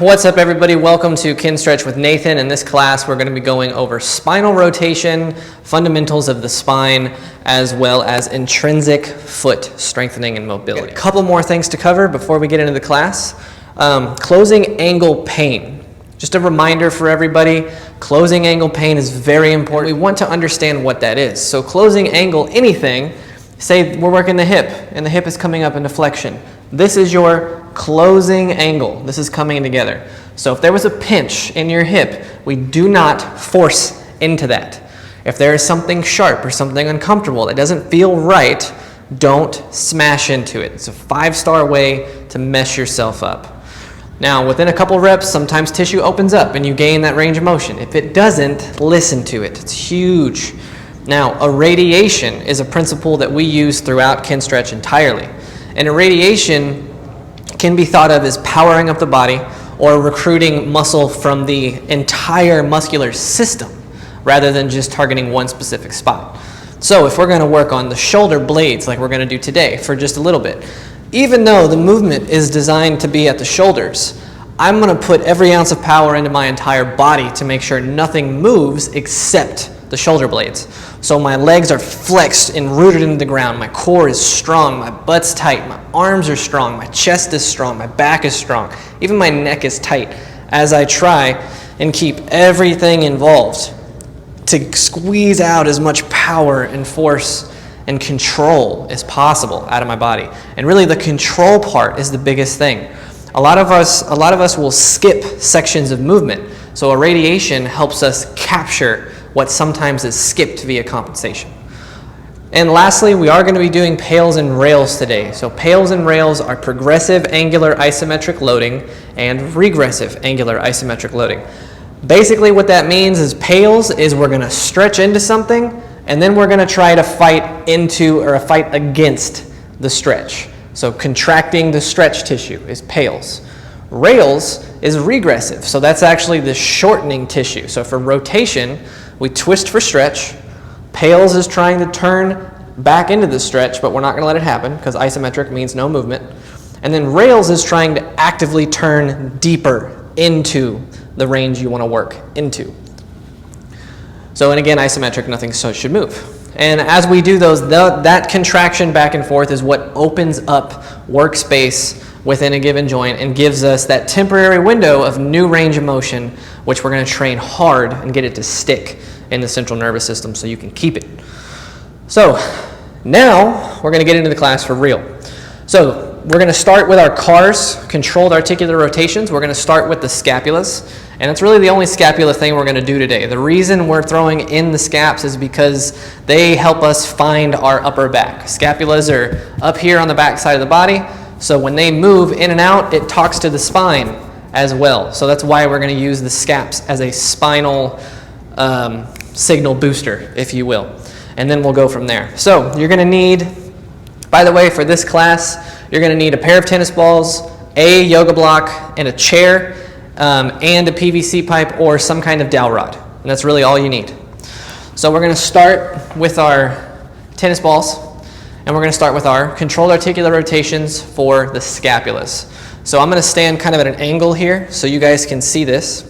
What's up, everybody? Welcome to Kinstretch with Nathan. In this class, we're going to be going over spinal rotation, fundamentals of the spine, as well as intrinsic foot strengthening and mobility. A couple more things to cover before we get into the class. Closing angle pain. Just a reminder for everybody, closing angle pain is very important. We want to understand what that is. So closing angle anything, say we're working the hip, and the hip is coming up into flexion. This is your closing angle. This is coming together. So if there was a pinch in your hip, we do not force into that. If there is something sharp or something uncomfortable that doesn't feel right, don't smash into it. It's a 5-star way to mess yourself up. Now, within a couple reps, sometimes tissue opens up and you gain that range of motion. If it doesn't, listen to it. It's huge. Now, irradiation is a principle that we use throughout Kinstretch entirely. And irradiation can be thought of as powering up the body or recruiting muscle from the entire muscular system rather than just targeting one specific spot. So if we're going to work on the shoulder blades like we're going to do today for just a little bit, even though the movement is designed to be at the shoulders, I'm going to put every ounce of power into my entire body to make sure nothing moves except the shoulder blades. So my legs are flexed and rooted into the ground. My core is strong, my butt's tight, my arms are strong, my chest is strong, my back is strong, even my neck is tight as I try and keep everything involved to squeeze out as much power and force and control as possible out of my body. And really the control part is the biggest thing. A lot of us will skip sections of movement. So irradiation helps us capture what sometimes is skipped via compensation. And lastly, we are going to be doing pails and rails today. So pails and rails are progressive angular isometric loading and regressive angular isometric loading. Basically what that means is pails is we're going to stretch into something and then we're going to try to fight into or fight against the stretch. So contracting the stretch tissue is pails. Rails is regressive, so that's actually the shortening tissue. So for rotation, we twist for stretch. Pails is trying to turn back into the stretch, but we're not going to let it happen because isometric means no movement. And then rails is trying to actively turn deeper into the range you want to work into. So, and again, isometric, nothing should move. And as we do those, that contraction back and forth is what opens up workspace within a given joint and gives us that temporary window of new range of motion, which we're going to train hard and get it to stick in the central nervous system so you can keep it. So now we're going to get into the class for real. So we're going to start with our CARs, controlled articular rotations. We're going to start with the scapulas, and it's really the only scapula thing we're going to do today. The reason we're throwing in the scaps is because they help us find our upper back. Scapulas are up here on the back side of the body, so when they move in and out, it talks to the spine as well. So that's why we're going to use the scaps as a spinal signal booster, if you will. And then we'll go from there. So you're going to need, by the way, for this class, you're going to need a pair of tennis balls, a yoga block, and a chair, and a PVC pipe or some kind of dowel rod. And that's really all you need. So we're going to start with our tennis balls, and we're going to start with our controlled articular rotations for the scapulas. So I'm going to stand kind of at an angle here so you guys can see this.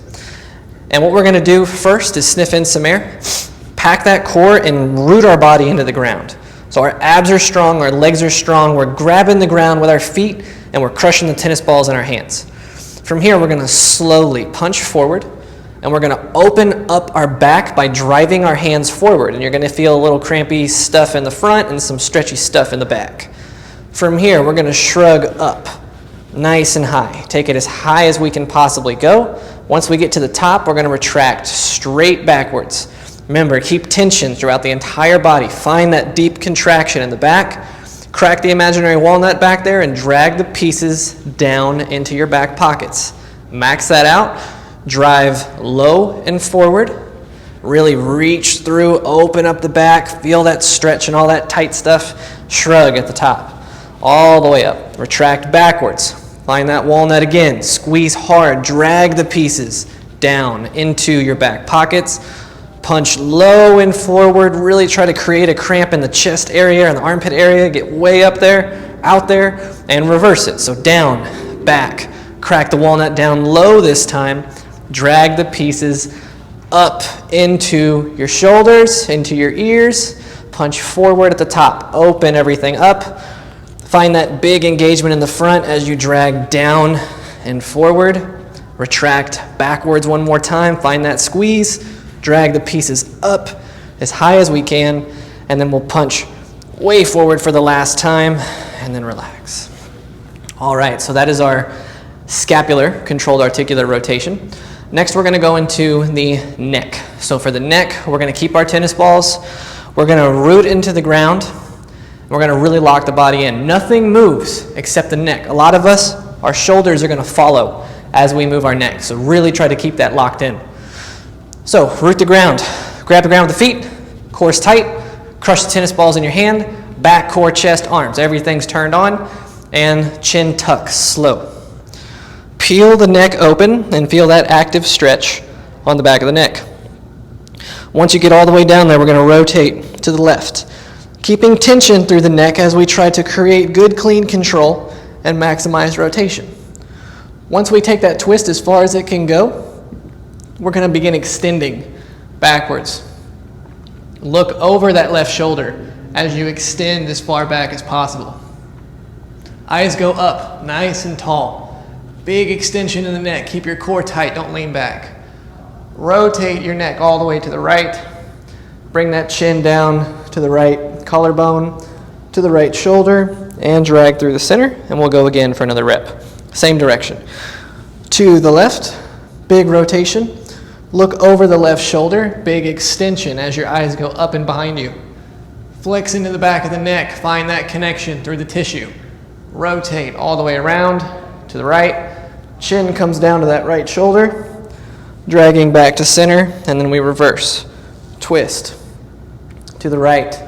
And what we're going to do first is sniff in some air, pack that core, and root our body into the ground. So our abs are strong, our legs are strong, we're grabbing the ground with our feet, and we're crushing the tennis balls in our hands. From here, we're going to slowly punch forward, and we're going to open up our back by driving our hands forward. And you're going to feel a little crampy stuff in the front and some stretchy stuff in the back. From here, we're going to shrug up nice and high. Take it as high as we can possibly go. Once we get to the top, we're going to retract straight backwards. Remember, keep tension throughout the entire body. Find that deep contraction in the back. Crack the imaginary walnut back there and drag the pieces down into your back pockets. Max that out. Drive low and forward. Really reach through, open up the back, feel that stretch and all that tight stuff. Shrug at the top. All the way up. Retract backwards. Find that walnut again. Squeeze hard. Drag the pieces down into your back pockets. Punch low and forward. Really try to create a cramp in the chest area and the armpit area. Get way up there, out there, and reverse it. So down, back, Crack the walnut down low this time. Drag the pieces up into your shoulders, into your ears. Punch forward at the top. Open everything up. Find that big engagement in the front as you drag down and forward. Retract backwards one more time. Find that squeeze. Drag the pieces up as high as we can, and then we'll punch way forward for the last time, and then relax. All right, so that is our scapular controlled articular rotation. Next, we're going to go into the neck. So for the neck, we're going to keep our tennis balls. We're going to root into the ground. We're going to really lock the body in. Nothing moves except the neck. A lot of us, our shoulders are going to follow as we move our neck. So really try to keep that locked in. So root the ground. Grab the ground with the feet. Core's tight. Crush the tennis balls in your hand. Back, core, chest, arms. Everything's turned on. And chin tuck, slow. Peel the neck open and feel that active stretch on the back of the neck. Once you get all the way down there, we're going to rotate to the left, keeping tension through the neck as we try to create good, clean control and maximize rotation. Once we take that twist as far as it can go, we're going to begin extending backwards. Look over that left shoulder as you extend as far back as possible. Eyes go up, nice and tall. Big extension in the neck. Keep your core tight, don't lean back. Rotate your neck all the way to the right. Bring that chin down to the right collarbone, to the right shoulder, and drag through the center, and we'll go again for another rep. Same direction. To the left, big rotation. Look over the left shoulder, big extension as your eyes go up and behind you. Flex into the back of the neck, find that connection through the tissue. Rotate all the way around to the right. Chin comes down to that right shoulder, dragging back to center, and then we reverse. Twist to the right.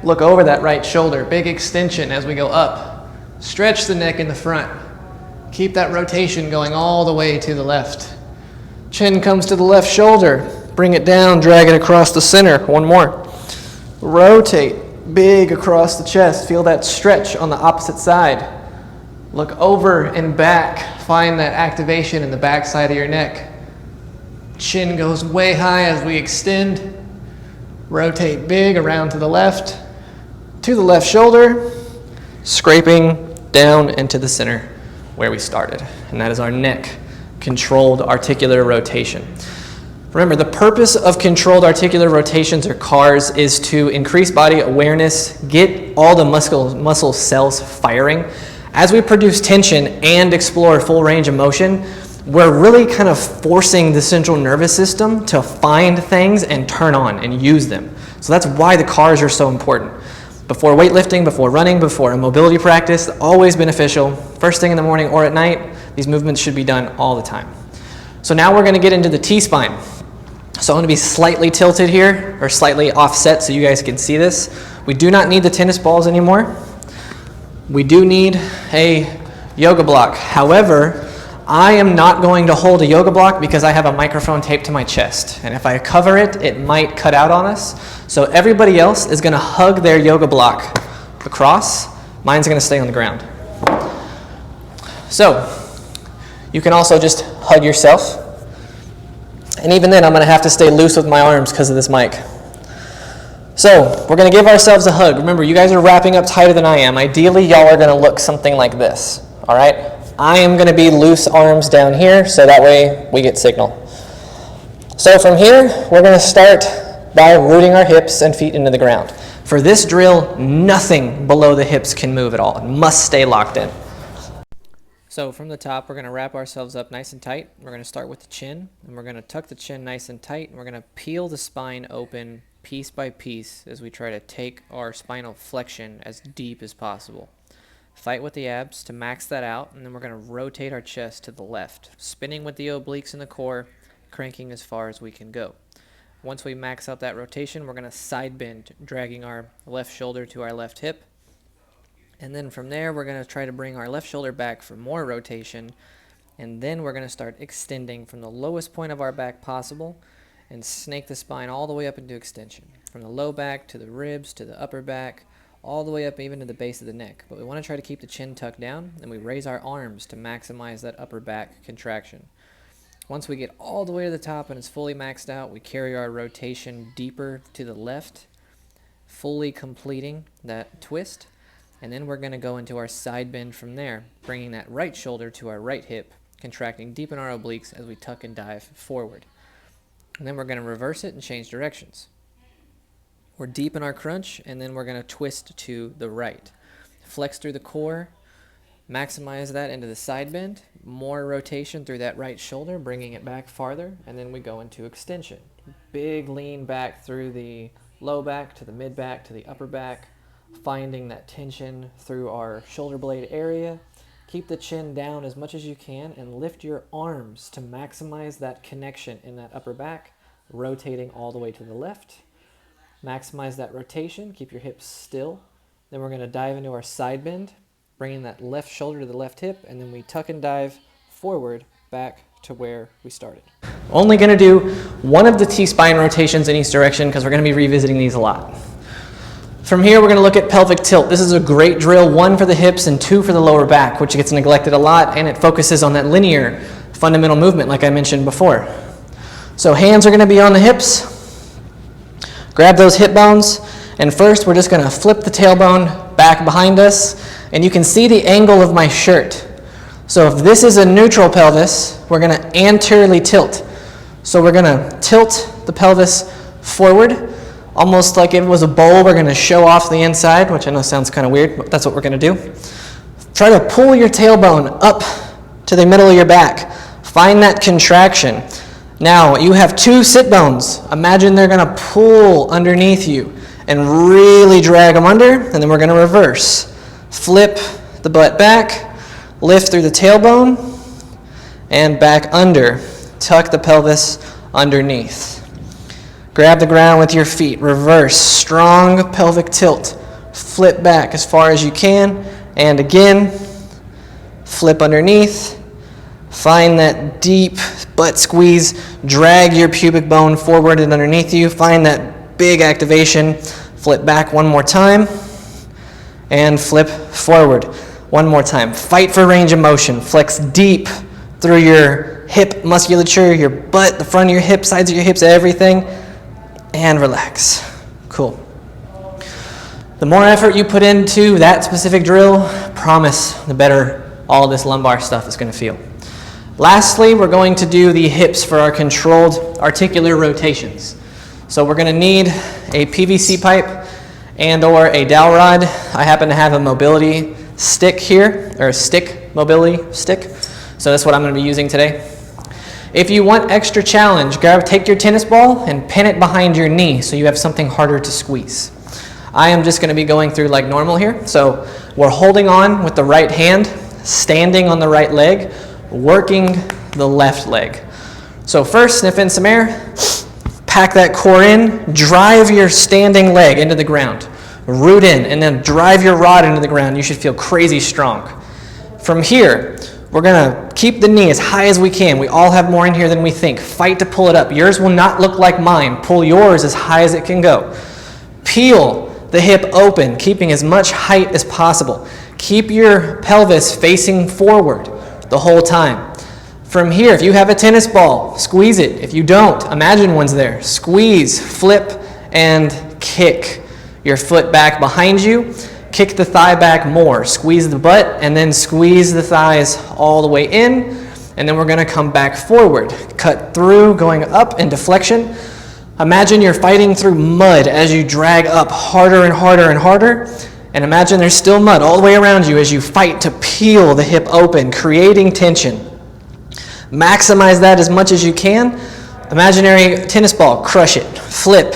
Look over that right shoulder, big extension as we go up. Stretch the neck in the front. Keep that rotation going all the way to the left. Chin comes to the left shoulder. Bring it down, drag it across the center. One more. Rotate, big across the chest. Feel that stretch on the opposite side. Look over and back. Find that activation in the back side of your neck. Chin goes way high as we extend. Rotate big around to the left shoulder, scraping down into the center where we started. And that is our neck controlled articular rotation. Remember, the purpose of controlled articular rotations or CARs is to increase body awareness, get all the muscle cells firing. As we produce tension and explore full range of motion, we're really kind of forcing the central nervous system to find things and turn on and use them. So that's why the CARs are so important. Before weightlifting, before running, before a mobility practice, always beneficial. First thing in the morning or at night, these movements should be done all the time. So now we're going to get into the T-spine. So I'm going to be slightly tilted here, or slightly offset so you guys can see this. We do not need the tennis balls anymore. We do need a yoga block. However, I am not going to hold a yoga block because I have a microphone taped to my chest. And if I cover it, it might cut out on us. So everybody else is going to hug their yoga block across. Mine's going to stay on the ground. So you can also just hug yourself. And even then, I'm going to have to stay loose with my arms because of this mic. So we're going to give ourselves a hug. Remember, you guys are wrapping up tighter than I am. Ideally, y'all are going to look something like this. All right? I am going to be loose arms down here, so that way we get signal. So from here, we're going to start by rooting our hips and feet into the ground. For this drill, nothing below the hips can move at all. It must stay locked in. So from the top, we're going to wrap ourselves up nice and tight. We're going to start with the chin, and we're going to tuck the chin nice and tight, and we're going to peel the spine open piece by piece as we try to take our spinal flexion as deep as possible. Fight with the abs to max that out, and then we're going to rotate our chest to the left, spinning with the obliques in the core, cranking as far as we can go. Once we max out that rotation, we're going to side bend, dragging our left shoulder to our left hip. And then from there, we're going to try to bring our left shoulder back for more rotation, and then we're going to start extending from the lowest point of our back possible and snake the spine all the way up into extension, from the low back to the ribs to the upper back, all the way up even to the base of the neck. But we want to try to keep the chin tucked down, and we raise our arms to maximize that upper back contraction. Once we get all the way to the top and it's fully maxed out, we carry our rotation deeper to the left, fully completing that twist. And then we're going to go into our side bend from there, bringing that right shoulder to our right hip, contracting deep in our obliques as we tuck and dive forward. And then we're going to reverse it and change directions. We're deep in our crunch, and then we're going to twist to the right. Flex through the core, maximize that into the side bend, more rotation through that right shoulder, bringing it back farther, and then we go into extension. Big lean back through the low back to the mid back to the upper back, finding that tension through our shoulder blade area. Keep the chin down as much as you can and lift your arms to maximize that connection in that upper back, rotating all the way to the left. Maximize that rotation, keep your hips still. Then we're going to dive into our side bend, bringing that left shoulder to the left hip, and then we tuck and dive forward back to where we started. Only going to do one of the T-spine rotations in each direction because we're going to be revisiting these a lot. From here, we're going to look at pelvic tilt. This is a great drill, 1 for the hips and 2 for the lower back, which gets neglected a lot, and it focuses on that linear fundamental movement like I mentioned before. So hands are going to be on the hips. Grab those hip bones, and first we're just going to flip the tailbone back behind us, and you can see the angle of my shirt. So if this is a neutral pelvis, we're going to anteriorly tilt. So we're going to tilt the pelvis forward, almost like if it was a bowl. We're going to show off the inside, which I know sounds kind of weird, but that's what we're going to do. Try to pull your tailbone up to the middle of your back. Find that contraction. Now, you have 2 sit bones. Imagine they're going to pull underneath you and really drag them under, and then we're going to reverse. Flip the butt back, lift through the tailbone, and back under. Tuck the pelvis underneath. Grab the ground with your feet. Reverse. Strong pelvic tilt. Flip back as far as you can, and again, flip underneath. Find that deep butt squeeze. Drag your pubic bone forward and underneath you. Find that big activation. Flip back one more time. And flip forward one more time. Fight for range of motion. Flex deep through your hip musculature, your butt, the front of your hips, sides of your hips, everything. And relax. Cool. The more effort you put into that specific drill, promise, the better all this lumbar stuff is going to feel. Lastly, we're going to do the hips for our controlled articular rotations. So we're going to need a PVC pipe and or a dowel rod. I happen to have a mobility stick here, or a stick, mobility stick. So that's what I'm going to be using today. If you want extra challenge, take your tennis ball and pin it behind your knee so you have something harder to squeeze. I am just going to be going through like normal here. So we're holding on with the right hand, standing on the right leg, working the left leg. So first, sniff in some air, pack that core in, drive your standing leg into the ground, root in, and then drive your rod into the ground. You should feel crazy strong. From here, we're gonna keep the knee as high as we can. We all have more in here than we think. Fight to pull it up. Yours will not look like mine. Pull yours as high as it can go. Peel the hip open, keeping as much height as possible. Keep your pelvis facing forward the whole time. From here, if you have a tennis ball, squeeze it. If you don't, imagine one's there. Squeeze, flip, and kick your foot back behind you. Kick the thigh back more. Squeeze the butt, and then squeeze the thighs all the way in. And then we're going to come back forward. Cut through, going up in deflection. Imagine you're fighting through mud as you drag up harder and harder and harder. And imagine there's still mud all the way around you as you fight to peel the hip open, creating tension. Maximize that as much as you can. Imaginary tennis ball, crush it. Flip,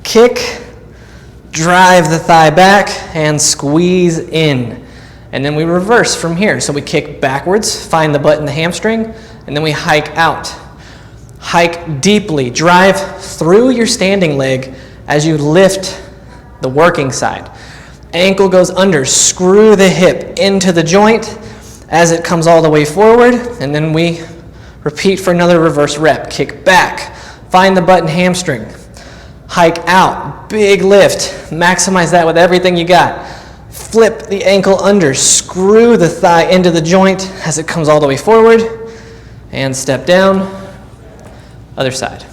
kick, drive the thigh back, and squeeze in. And then we reverse from here. So we kick backwards, find the butt and the hamstring, and then we hike out. Hike deeply. Drive through your standing leg as you lift the working side. Ankle goes under. Screw the hip into the joint as it comes all the way forward, and then we repeat for another reverse rep. Kick back. Find the butt and hamstring. Hike out, big lift. Maximize that with everything you got. Flip the ankle under, screw the thigh into the joint as it comes all the way forward, and step down, other side.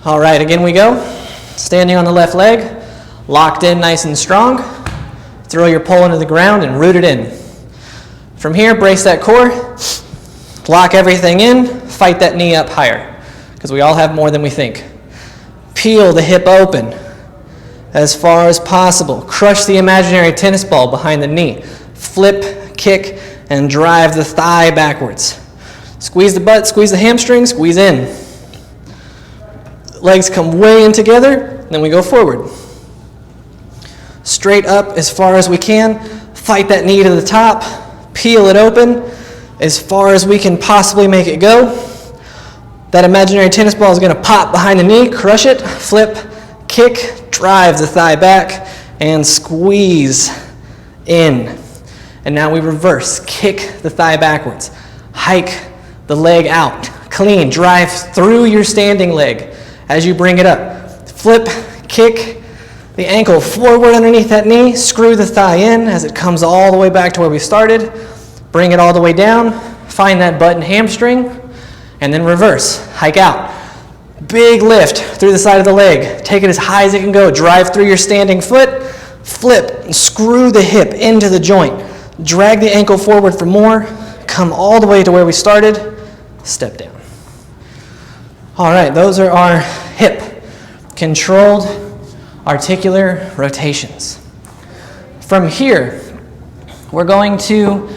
All right, again we go. Standing on the left leg, locked in nice and strong. Throw your pole into the ground and root it in. From here, brace that core, lock everything in, fight that knee up higher, because we all have more than we think. Peel the hip open as far as possible. Crush the imaginary tennis ball behind the knee. Flip, kick, and drive the thigh backwards. Squeeze the butt, squeeze the hamstring, squeeze in. Legs come way in together, then we go forward. Straight up as far as we can. Fight that knee to the top. Peel it open as far as we can possibly make it go. That imaginary tennis ball is going to pop behind the knee. Crush it. Flip, kick, drive the thigh back, and squeeze in. And now we reverse. Kick the thigh backwards. Hike the leg out. Clean. Drive through your standing leg as you bring it up. Flip, kick the ankle forward underneath that knee. Screw the thigh in as it comes all the way back to where we started. Bring it all the way down. Find that butt and hamstring. And then reverse. Hike out. Big lift through the side of the leg. Take it as high as it can go. Drive through your standing foot. Flip and screw the hip into the joint. Drag the ankle forward for more. Come all the way to where we started. Step down. All right, those are our hip controlled articular rotations. From here, we're going to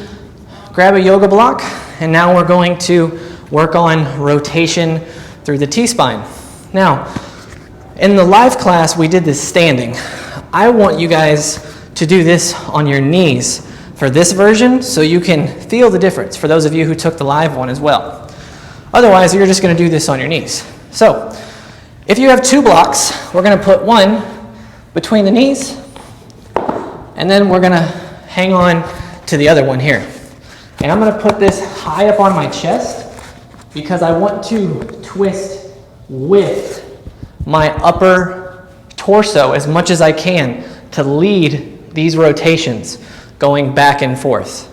grab a yoga block, and now we're going to work on rotation through the T-spine. Now, in the live class, we did this standing. I want you guys to do this on your knees for this version so you can feel the difference for those of you who took the live one as well. Otherwise, you're just going to do this on your knees. So, if you have two blocks, we're going to put one between the knees, and then we're going to hang on to the other one here. And I'm going to put this high up on my chest because I want to twist with my upper torso as much as I can to lead these rotations going back and forth.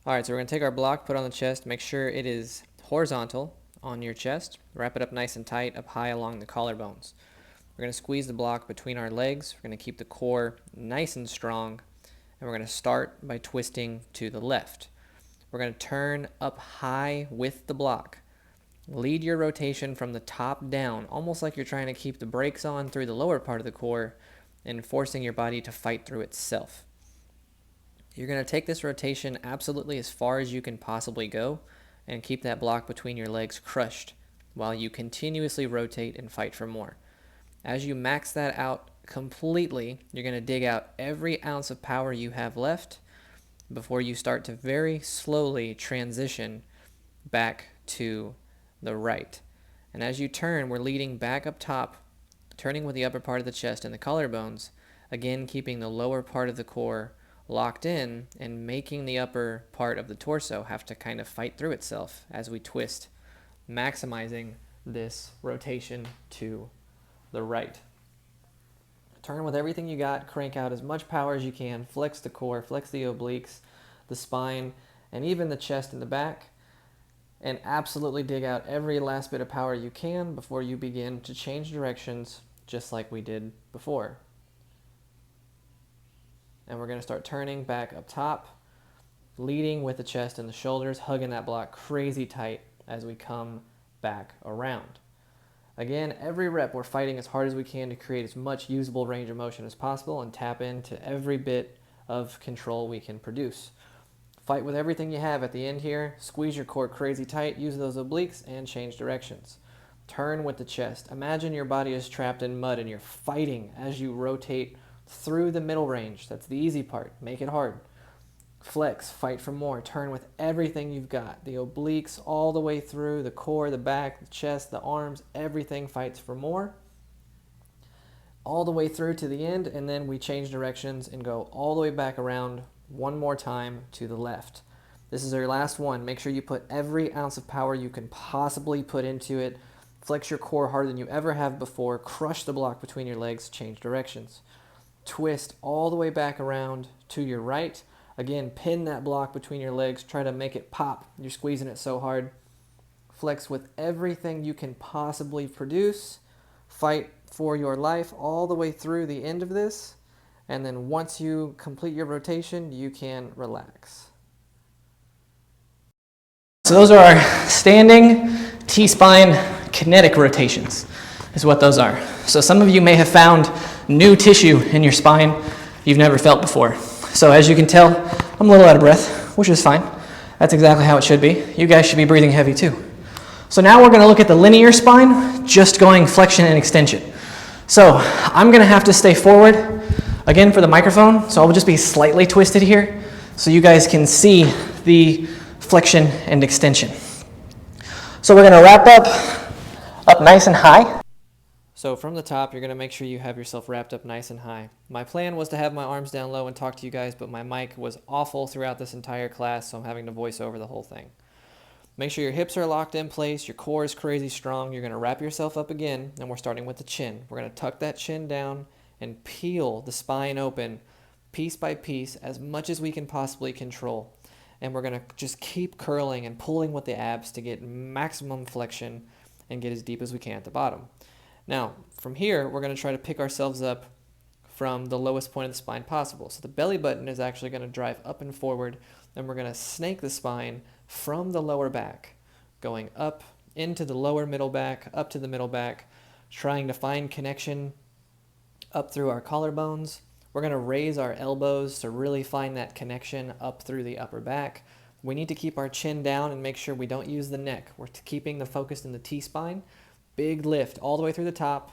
All right, so we're going to take our block, put it on the chest, make sure it is horizontal on your chest. Wrap it up nice and tight, up high along the collarbones. We're going to squeeze the block between our legs. We're going to keep the core nice and strong, and we're going to start by twisting to the left. We're going to turn up high with the block. Lead your rotation from the top down, almost like you're trying to keep the brakes on through the lower part of the core and forcing your body to fight through itself. You're going to take this rotation absolutely as far as you can possibly go and keep that block between your legs crushed while you continuously rotate and fight for more. As you max that out completely, you're going to dig out every ounce of power you have left before you start to very slowly transition back to the right. And as you turn, we're leading back up top, turning with the upper part of the chest and the collarbones, again keeping the lower part of the core locked in and making the upper part of the torso have to kind of fight through itself as we twist, maximizing this rotation to the right. Turn with everything you got, crank out as much power as you can, flex the core, flex the obliques, the spine, and even the chest and the back, and absolutely dig out every last bit of power you can before you begin to change directions just like we did before. And we're going to start turning back up top, leading with the chest and the shoulders, hugging that block crazy tight as we come back around. Again, every rep we're fighting as hard as we can to create as much usable range of motion as possible and tap into every bit of control we can produce. Fight with everything you have at the end here. Squeeze your core crazy tight, use those obliques, and change directions. Turn with the chest. Imagine your body is trapped in mud and you're fighting as you rotate through the middle range. That's the easy part. Make it hard. Flex, fight for more. Turn with everything you've got. The obliques all the way through, the core, the back, the chest, the arms, everything fights for more. All the way through to the end, and then we change directions and go all the way back around one more time to the left. This is our last one. Make sure you put every ounce of power you can possibly put into it Flex your core harder than you ever have before. Crush the block between your legs. Change directions. Twist all the way back around to your right. Again, pin that block between your legs. Try to make it pop. You're squeezing it so hard. Flex with everything you can possibly produce. Fight for your life all the way through the end of this. And then once you complete your rotation, you can relax. So those are our standing T-spine kinetic rotations, is what those are. So some of you may have found new tissue in your spine you've never felt before. So as you can tell, I'm a little out of breath, which is fine. That's exactly how it should be. You guys should be breathing heavy too. So now we're going to look at the linear spine, just going flexion and extension. So I'm going to have to stay forward, again for the microphone, so I'll just be slightly twisted here so you guys can see the flexion and extension. So we're going to wrap up nice and high. So from the top, you're going to make sure you have yourself wrapped up nice and high. My plan was to have my arms down low and talk to you guys, but my mic was awful throughout this entire class, so I'm having to voice over the whole thing. Make sure your hips are locked in place, your core is crazy strong. You're going to wrap yourself up again, and we're starting with the chin. We're going to tuck that chin down and peel the spine open piece by piece as much as we can possibly control. And we're going to just keep curling and pulling with the abs to get maximum flexion and get as deep as we can at the bottom. Now, from here, we're going to try to pick ourselves up from the lowest point of the spine possible. So the belly button is actually going to drive up and forward, and we're going to snake the spine from the lower back, going up into the lower middle back, up to the middle back, trying to find connection up through our collarbones. We're going to raise our elbows to really find that connection up through the upper back. We need to keep our chin down and make sure we don't use the neck. We're keeping the focus in the T-spine. Big lift all the way through the top.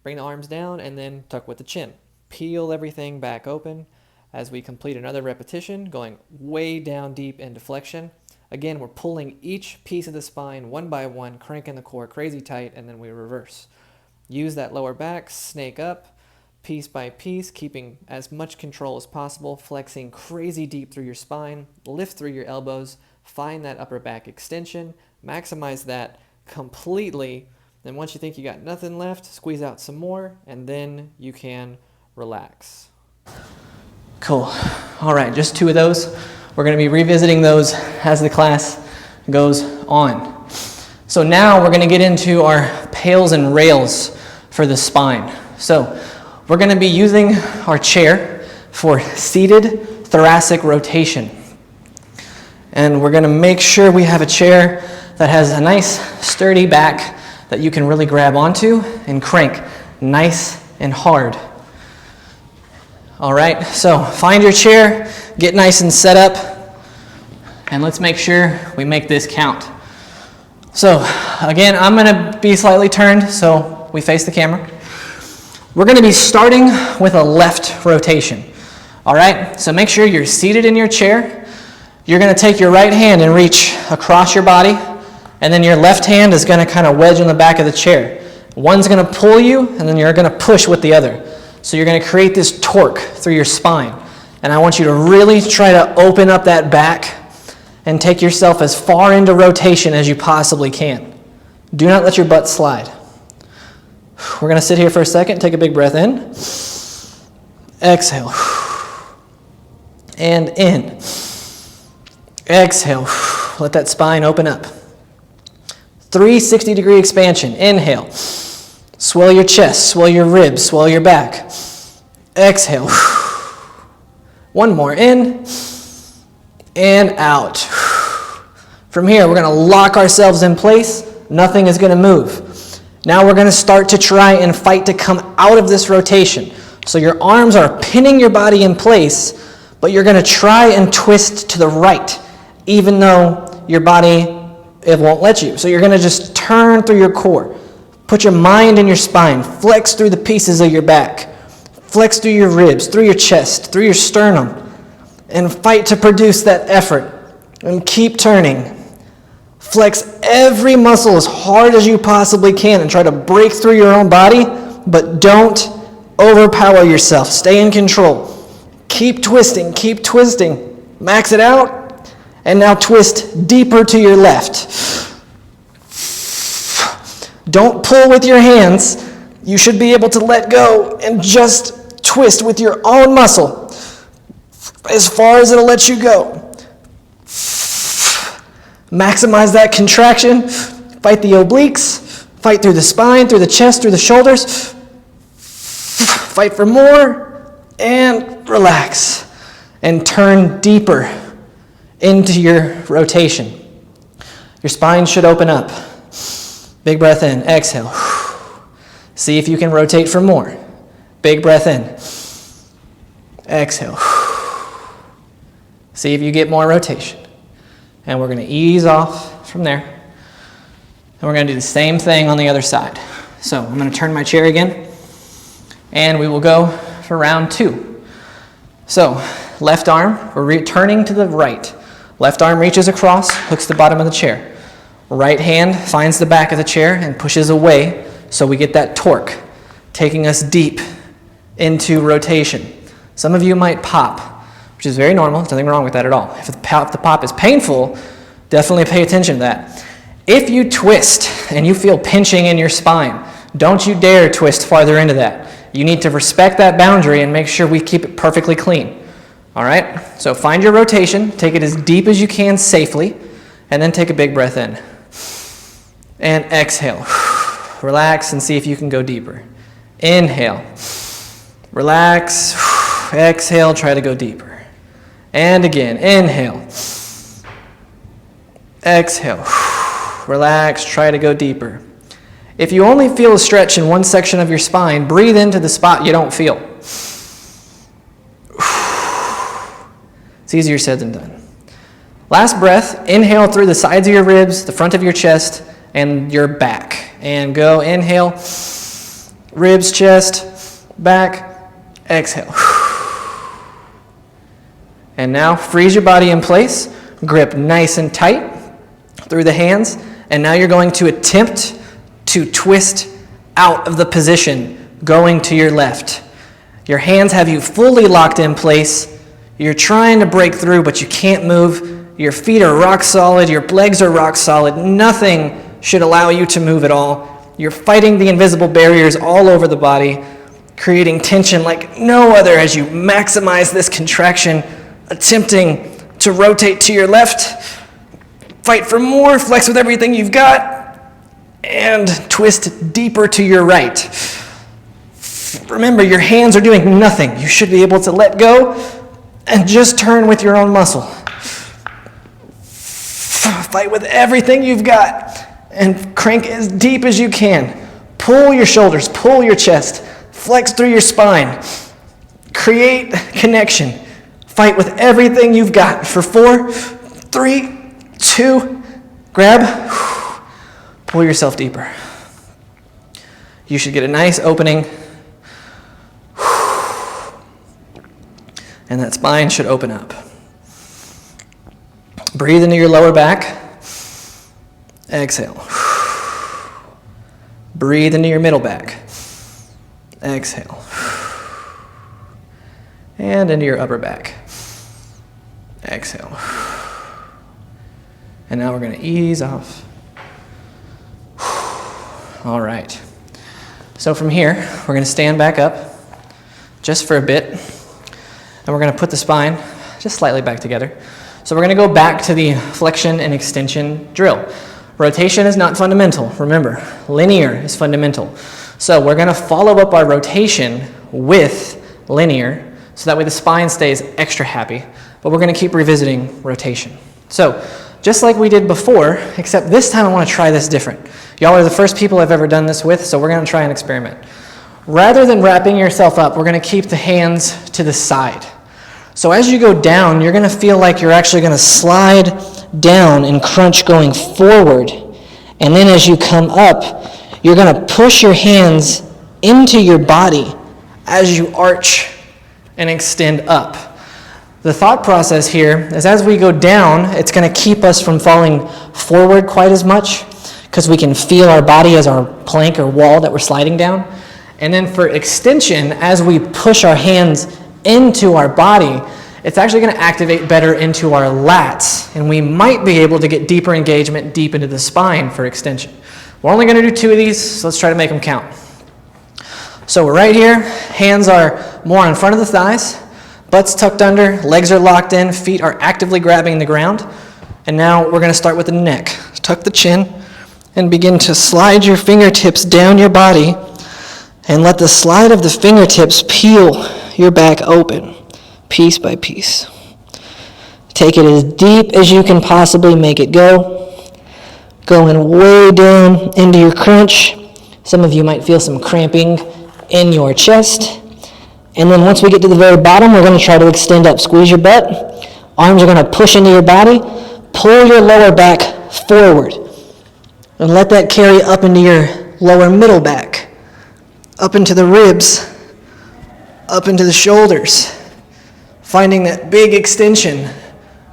Bring the arms down and then tuck with the chin. Peel everything back open as we complete another repetition, going way down deep into flexion. Again, we're pulling each piece of the spine one by one, cranking the core crazy tight, and then we reverse. Use that lower back, snake up, piece by piece, keeping as much control as possible, flexing crazy deep through your spine, lift through your elbows, find that upper back extension, maximize that completely. Then once you think you got nothing left, squeeze out some more, and then you can relax. Cool. All right, just 2 of those. We're going to be revisiting those as the class goes on. So now we're going to get into our pails and rails for the spine. So we're going to be using our chair for seated thoracic rotation. And we're going to make sure we have a chair that has a nice sturdy back that you can really grab onto and crank nice and hard. All right, so find your chair, get nice and set up, and let's make sure we make this count. So again, I'm going to be slightly turned so we face the camera. We're going to be starting with a left rotation. All right, so make sure you're seated in your chair. You're going to take your right hand and reach across your body, and then your left hand is going to kind of wedge in the back of the chair. One's going to pull you, and then you're going to push with the other. So you're going to create this torque through your spine. And I want you to really try to open up that back and take yourself as far into rotation as you possibly can. Do not let your butt slide. We're going to sit here for a second, take a big breath in. Exhale. And in. Exhale. Let that spine open up. 360-degree expansion. Inhale. Swell your chest, swell your ribs, swell your back. Exhale. One more in and out. From here, we're going to lock ourselves in place. Nothing is going to move. Now we're going to start to try and fight to come out of this rotation. So your arms are pinning your body in place, but you're going to try and twist to the right, even though your body, it won't let you. So you're going to just turn through your core. Put your mind in your spine. Flex through the pieces of your back. Flex through your ribs, through your chest, through your sternum. And fight to produce that effort. And keep turning. Flex every muscle as hard as you possibly can and try to break through your own body, but don't overpower yourself. Stay in control. Keep twisting, keep twisting. Max it out. And now twist deeper to your left. Don't pull with your hands. You should be able to let go and just twist with your own muscle as far as it'll let you go. Maximize that contraction. Fight the obliques. Fight through the spine, through the chest, through the shoulders. Fight for more and relax. And turn deeper into your rotation. Your spine should open up. Big breath in, exhale. See if you can rotate for more. Big breath in. Exhale. See if you get more rotation. And we're going to ease off from there. And we're going to do the same thing on the other side. So I'm going to turn my chair again. And we will go for round 2. So left arm, we're returning to the right. Left arm reaches across, hooks the bottom of the chair. Right hand finds the back of the chair and pushes away so we get that torque, taking us deep into rotation. Some of you might pop, which is very normal. There's nothing wrong with that at all. If the pop is painful, definitely pay attention to that. If you twist and you feel pinching in your spine, don't you dare twist farther into that. You need to respect that boundary and make sure we keep it perfectly clean. All right? So find your rotation, take it as deep as you can safely, and then take a big breath in. And exhale. Relax and see if you can go deeper. Inhale. Relax. Exhale, try to go deeper. And again, inhale. Exhale. Relax, try to go deeper. If you only feel a stretch in one section of your spine, breathe into the spot you don't feel. It's easier said than done. Last breath, inhale through the sides of your ribs, the front of your chest, and your back. And go, inhale, ribs, chest, back, exhale. And now freeze your body in place, grip nice and tight through the hands, and now you're going to attempt to twist out of the position, going to your left. Your hands have you fully locked in place. You're trying to break through, but you can't move. Your feet are rock solid, your legs are rock solid. Nothing should allow you to move at all. You're fighting the invisible barriers all over the body, creating tension like no other as you maximize this contraction, attempting to rotate to your left. Fight for more, flex with everything you've got, and twist deeper to your right. Remember, your hands are doing nothing. You should be able to let go and just turn with your own muscle. Fight with everything you've got and crank as deep as you can. Pull your shoulders, pull your chest, flex through your spine. Create connection. Fight with everything you've got for 4, 3, 2, grab, pull yourself deeper. You should get a nice opening, and that spine should open up. Breathe into your lower back. Exhale. Breathe into your middle back. Exhale. And into your upper back. Exhale. And now we're going to ease off. All right. So from here, we're going to stand back up just for a bit. And we're going to put the spine just slightly back together. So we're going to go back to the flexion and extension drill. Rotation is not fundamental. Remember, linear is fundamental. So we're going to follow up our rotation with linear so that way the spine stays extra happy. But we're going to keep revisiting rotation. So just like we did before, except this time I want to try this different. Y'all are the first people I've ever done this with, so we're going to try an experiment. Rather than wrapping yourself up, we're going to keep the hands to the side. So as you go down, you're going to feel like you're actually going to slide down and crunch going forward. And then as you come up, you're going to push your hands into your body as you arch and extend up. The thought process here is as we go down, it's going to keep us from falling forward quite as much because we can feel our body as our plank or wall that we're sliding down. And then for extension, as we push our hands into our body, it's actually going to activate better into our lats, and we might be able to get deeper engagement deep into the spine for extension. We're only gonna do 2 of these, so let's try to make them count. So we're right here, hands are more in front of the thighs, butt's tucked under, legs are locked in, feet are actively grabbing the ground. And now we're gonna start with the neck. Tuck the chin and begin to slide your fingertips down your body and let the slide of the fingertips peel your back open, piece by piece. Take it as deep as you can possibly make it go, going way down into your crunch. Some of you might feel some cramping in your chest. And then once we get to the very bottom, we're going to try to extend up. Squeeze your butt. Arms are going to push into your body. Pull your lower back forward. And let that carry up into your lower middle back, up into the ribs, up into the shoulders. Finding that big extension,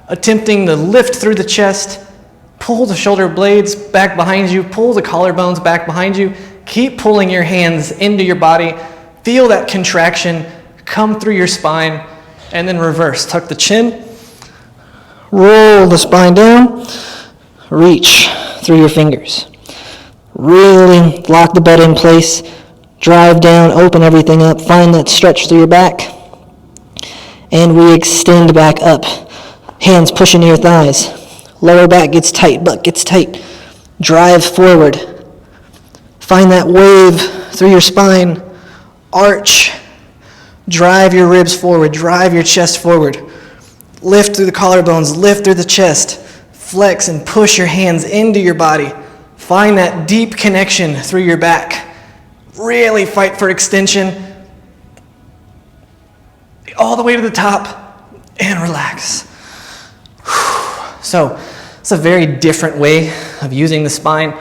attempting to lift through the chest, pull the shoulder blades back behind you, pull the collarbones back behind you. Keep pulling your hands into your body. Feel that contraction come through your spine, and then reverse. Tuck the chin, roll the spine down, reach through your fingers. Really lock the butt in place, drive down, open everything up, find that stretch through your back, and we extend back up. Hands push into your thighs. Lower back gets tight, butt gets tight. Drive forward. Find that wave through your spine. Arch. Drive your ribs forward. Drive your chest forward. Lift through the collarbones. Lift through the chest. Flex and push your hands into your body. Find that deep connection through your back. Really fight for extension. All the way to the top and relax. So it's a very different way of using the spine.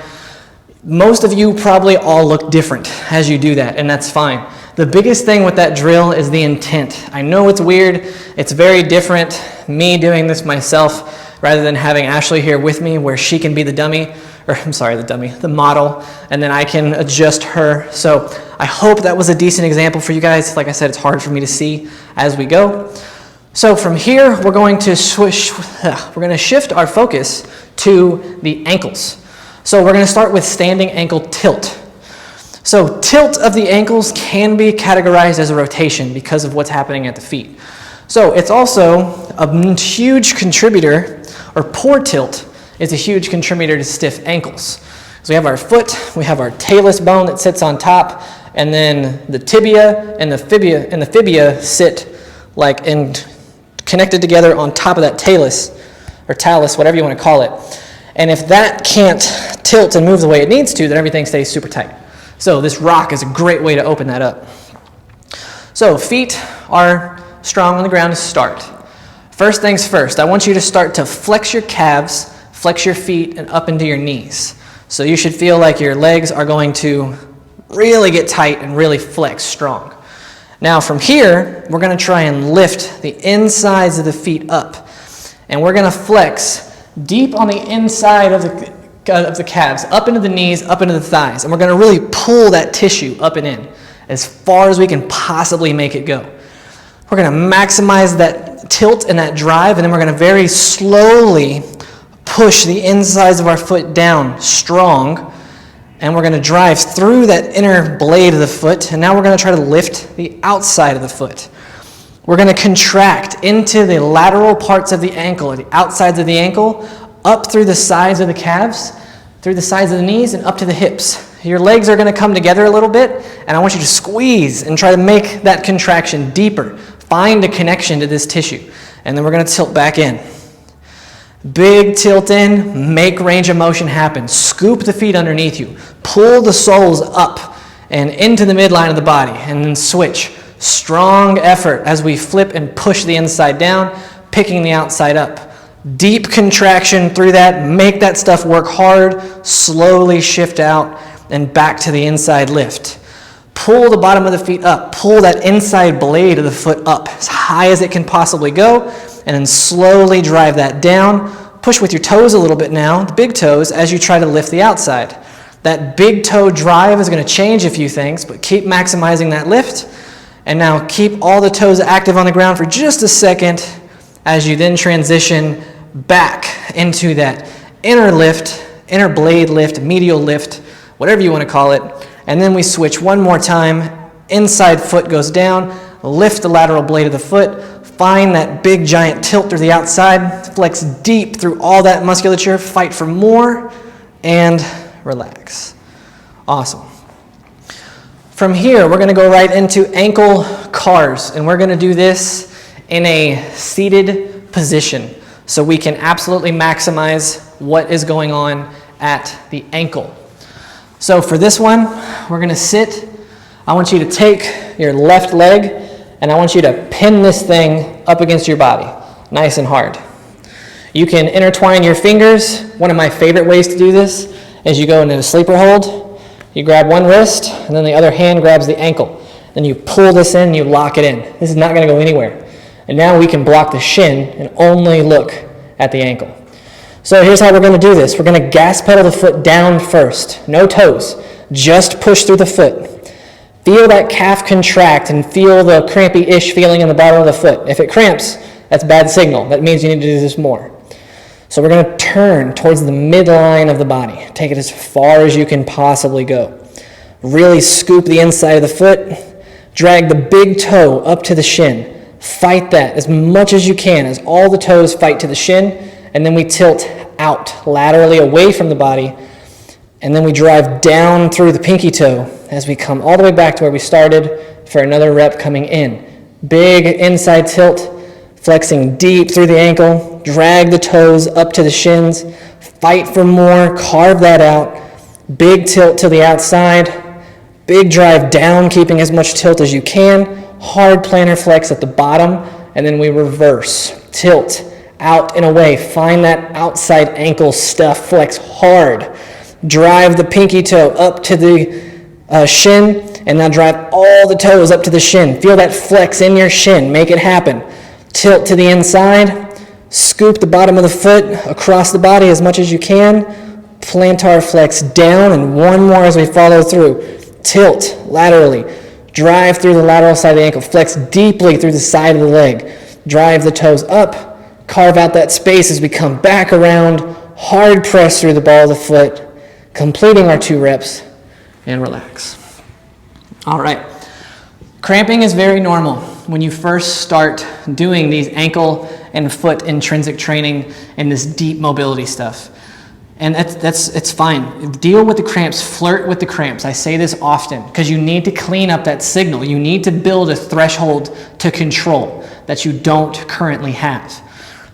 Most of you probably all look different as you do that, and that's fine. The biggest thing with that drill is the intent. I know it's weird. It's very different, me doing this myself, rather than having Ashley here with me where she can be the dummy, or I'm sorry, the model, and then I can adjust her. So I hope that was a decent example for you guys. Like I said, it's hard for me to see as we go. So from here, we're going to shift our focus to the ankles. So we're going to start with standing ankle tilt. So tilt of the ankles can be categorized as a rotation because of what's happening at the feet. So it's also a huge contributor, or poor tilt is a huge contributor to stiff ankles. So we have our foot, we have our talus bone that sits on top, and then the tibia and the fibia sit like connected together on top of that talus, or talus, whatever you want to call it. And if that can't tilt and move the way it needs to, then everything stays super tight. So this rock is a great way to open that up. So feet are strong on the ground to start. First things first, I want you to start to flex your calves, flex your feet, and up into your knees. So you should feel like your legs are going to really get tight and really flex strong. Now from here, we're going to try and lift the insides of the feet up. And we're going to flex deep on the inside of the calves, up into the knees, up into the thighs. And we're going to really pull that tissue up and in as far as we can possibly make it go. We're going to maximize that tilt and that drive, and then we're going to very slowly push the insides of our foot down strong. And we're going to drive through that inner blade of the foot, and now we're going to try to lift the outside of the foot. We're going to contract into the lateral parts of the ankle, or the outsides of the ankle, up through the sides of the calves, through the sides of the knees, and up to the hips. Your legs are going to come together a little bit, and I want you to squeeze and try to make that contraction deeper. Find a connection to this tissue, and then we're going to tilt back in. Big tilt in, make range of motion happen. Scoop the feet underneath you. Pull the soles up and into the midline of the body, and then switch. Strong effort as we flip and push the inside down, picking the outside up. Deep contraction through that. Make that stuff work hard. Slowly shift out and back to the inside lift. Pull the bottom of the feet up. Pull that inside blade of the foot up as high as it can possibly go, and then slowly drive that down. Push with your toes a little bit now, the big toes, as you try to lift the outside. That big toe drive is going to change a few things, but keep maximizing that lift. And now keep all the toes active on the ground for just a second as you then transition back into that inner lift, inner blade lift, medial lift, whatever you want to call it. And then we switch one more time. Inside foot goes down, lift the lateral blade of the foot, find that big giant tilt through the outside, flex deep through all that musculature, fight for more, and relax. Awesome. From here, we're going to go right into ankle cars, and we're going to do this in a seated position so we can absolutely maximize what is going on at the ankle. So for this one, we're going to sit. I want you to take your left leg, and I want you to pin this thing up against your body, nice and hard. You can intertwine your fingers. One of my favorite ways to do this is you go into a sleeper hold. You grab one wrist, and then the other hand grabs the ankle. Then you pull this in, and you lock it in. This is not going to go anywhere. And now we can block the shin and only look at the ankle. So here's how we're going to do this. We're going to gas pedal the foot down first. No toes. Just push through the foot. Feel that calf contract and feel the crampy-ish feeling in the bottom of the foot. If it cramps, that's a bad signal. That means you need to do this more. So we're going to turn towards the midline of the body. Take it as far as you can possibly go. Really scoop the inside of the foot. Drag the big toe up to the shin. Fight that as much as you can as all the toes fight to the shin. And then we tilt out laterally away from the body. And then we drive down through the pinky toe as we come all the way back to where we started for another rep coming in. Big inside tilt. Flexing deep through the ankle, drag the toes up to the shins, fight for more, carve that out, big tilt to the outside, big drive down, keeping as much tilt as you can, hard plantar flex at the bottom, and then we reverse, tilt, out and away, find that outside ankle stuff, flex hard, drive the pinky toe up to the shin, and now drive all the toes up to the shin, feel that flex in your shin, make it happen. Tilt to the inside, scoop the bottom of the foot across the body as much as you can, plantar flex down, and one more as we follow through. Tilt laterally, drive through the lateral side of the ankle, flex deeply through the side of the leg, drive the toes up, carve out that space as we come back around, hard press through the ball of the foot, completing our 2 reps, and relax. All right. Cramping is very normal when you first start doing these ankle and foot intrinsic training and this deep mobility stuff. And it's fine. Deal with the cramps, flirt with the cramps. I say this often because you need to clean up that signal. You need to build a threshold to control that you don't currently have.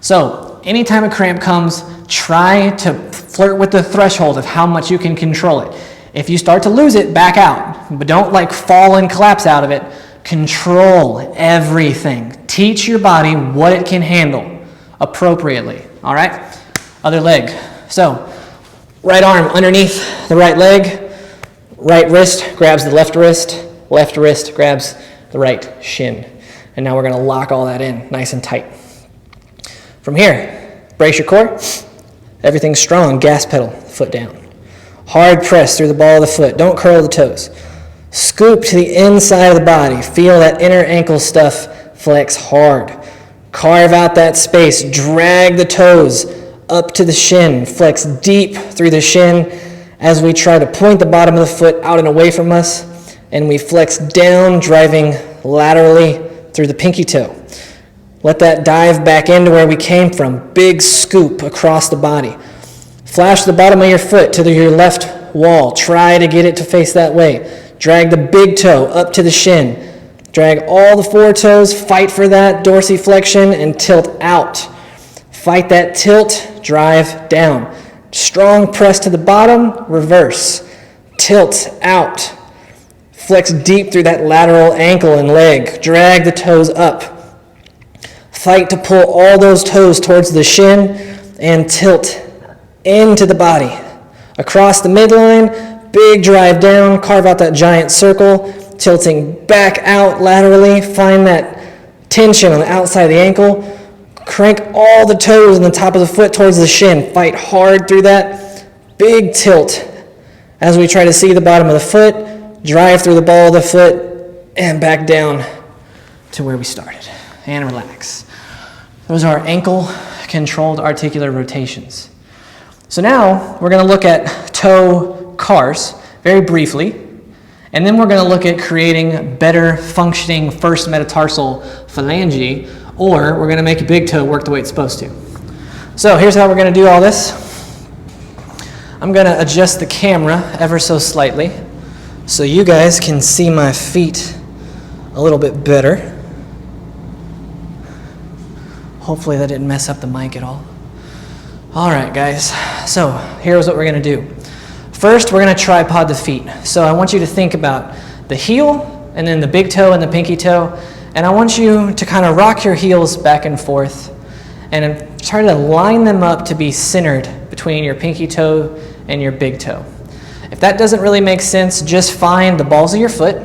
So anytime a cramp comes, try to flirt with the threshold of how much you can control it. If you start to lose it, back out. But don't fall and collapse out of it. Control everything. Teach your body what it can handle appropriately. All right? Other leg. So, right arm underneath the right leg. Right wrist grabs the left wrist. Left wrist grabs the right shin. And now we're going to lock all that in nice and tight. From here, brace your core. Everything's strong. Gas pedal, foot down. Hard press through the ball of the foot. Don't curl the toes. Scoop to the inside of the body. Feel that inner ankle stuff flex hard. Carve out that space. Drag the toes up to the shin. Flex deep through the shin as we try to point the bottom of the foot out and away from us. And we flex down, driving laterally through the pinky toe. Let that dive back into where we came from. Big scoop across the body. Flash the bottom of your foot to your left wall. Try to get it to face that way. Drag the big toe up to the shin. Drag all the 4 toes. Fight for that dorsiflexion and tilt out. Fight that tilt. Drive down. Strong press to the bottom. Reverse. Tilt out. Flex deep through that lateral ankle and leg. Drag the toes up. Fight to pull all those toes towards the shin and tilt into the body. Across the midline, big drive down, carve out that giant circle, tilting back out laterally, find that tension on the outside of the ankle, crank all the toes on the top of the foot towards the shin, fight hard through that, big tilt as we try to see the bottom of the foot, drive through the ball of the foot, and back down to where we started, and relax. Those are ankle-controlled articular rotations. So now we're going to look at toe cars, very briefly. And then we're going to look at creating better functioning first metatarsal phalange, or we're going to make your big toe work the way it's supposed to. So here's how we're going to do all this. I'm going to adjust the camera ever so slightly so you guys can see my feet a little bit better. Hopefully that didn't mess up the mic at all. All right, guys. So here's what we're going to do. First, we're going to tripod the feet. So I want you to think about the heel and then the big toe and the pinky toe. And I want you to kind of rock your heels back and forth and try to line them up to be centered between your pinky toe and your big toe. If that doesn't really make sense, just find the balls of your foot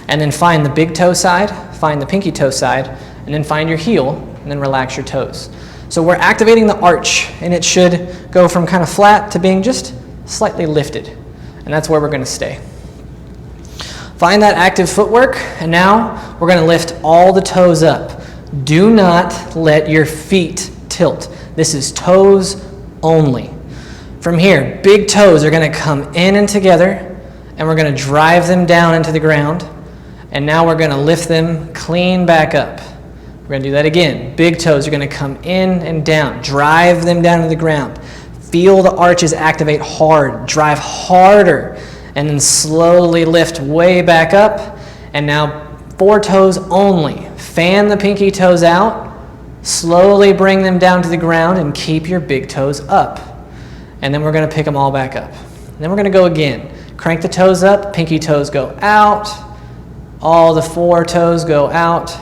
and then find the big toe side, find the pinky toe side, and then find your heel and then relax your toes. So we're activating the arch, and it should go from kind of flat to being just slightly lifted, and that's where we're going to stay. Find that active footwork, and now we're going to lift all the toes up. Do not let your feet tilt. This is toes only. From here, big toes are going to come in and together, and we're going to drive them down into the ground, and now we're going to lift them clean back up. We're going to do that again. Big toes are going to come in and down, drive them down to the ground. Feel the arches activate hard, drive harder, and then slowly lift way back up. And now 4 toes only. Fan the pinky toes out, slowly bring them down to the ground, and keep your big toes up. And then we're going to pick them all back up. And then we're going to go again. Crank the toes up, pinky toes go out, all the 4 toes go out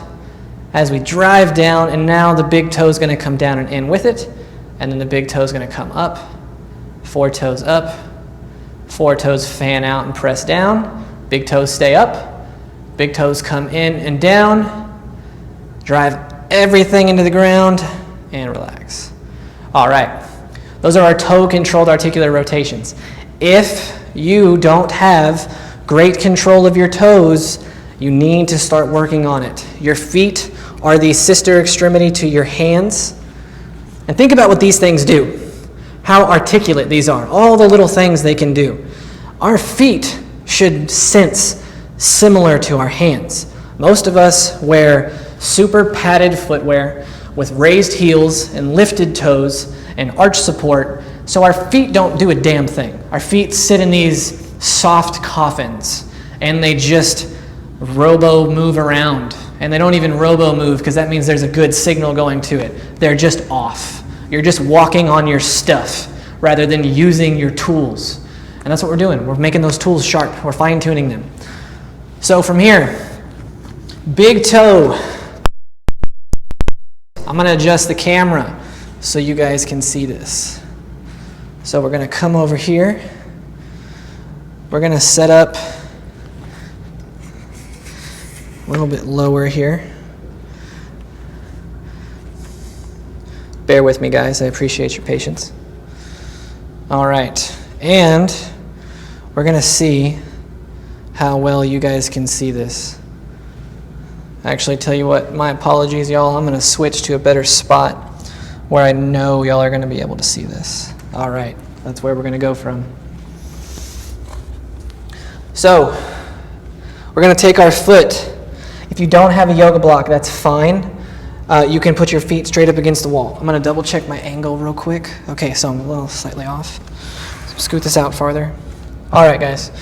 as we drive down, and now the big toe is going to come down and in with it. And then the big toe is going to come up, 4 toes up, 4 toes fan out and press down, big toes stay up, big toes come in and down, drive everything into the ground, and relax. All right, those are our toe-controlled articular rotations. If you don't have great control of your toes, you need to start working on it. Your feet are the sister extremity to your hands. And think about what these things do, how articulate these are, all the little things they can do. Our feet should sense similar to our hands. Most of us wear super padded footwear with raised heels and lifted toes and arch support, so our feet don't do a damn thing. Our feet sit in these soft coffins, and they just robo move around. And they don't even robo move because that means there's a good signal going to it. They're just off. You're just walking on your stuff rather than using your tools. And that's what we're doing. We're making those tools sharp. We're fine-tuning them. So from here, big toe. I'm going to adjust the camera so you guys can see this. So we're going to come over here. We're going to set up a little bit lower here. Bear with me, guys. I appreciate your patience. All right. And we're going to see how well you guys can see this. Actually, tell you what, my apologies, y'all. I'm going to switch to a better spot where I know y'all are going to be able to see this. All right. That's where we're going to go from. So, we're going to take our foot. If you don't have a yoga block, that's fine. You can put your feet straight up against the wall. I'm going to double check my angle real quick. Okay, so I'm a little slightly off. Scoot this out farther. All right, guys.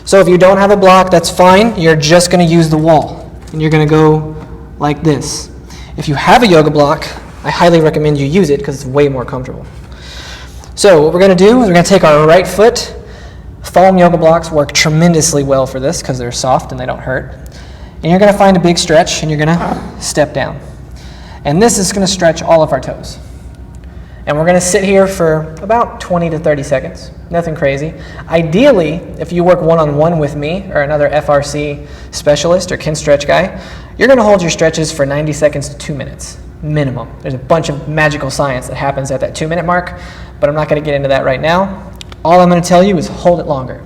So if you don't have a block, that's fine. You're just going to use the wall. And you're going to go like this. If you have a yoga block, I highly recommend you use it because it's way more comfortable. So what we're going to do is we're going to take our right foot. Foam yoga blocks work tremendously well for this because they're soft and they don't hurt. And you're going to find a big stretch and you're going to step down. And this is going to stretch all of our toes. And we're going to sit here for about 20 to 30 seconds. Nothing crazy. Ideally, if you work one-on-one with me or another FRC specialist or Kinstretch guy, you're going to hold your stretches for 90 seconds to 2 minutes, minimum. There's a bunch of magical science that happens at that 2-minute mark, but I'm not going to get into that right now. All I'm going to tell you is hold it longer.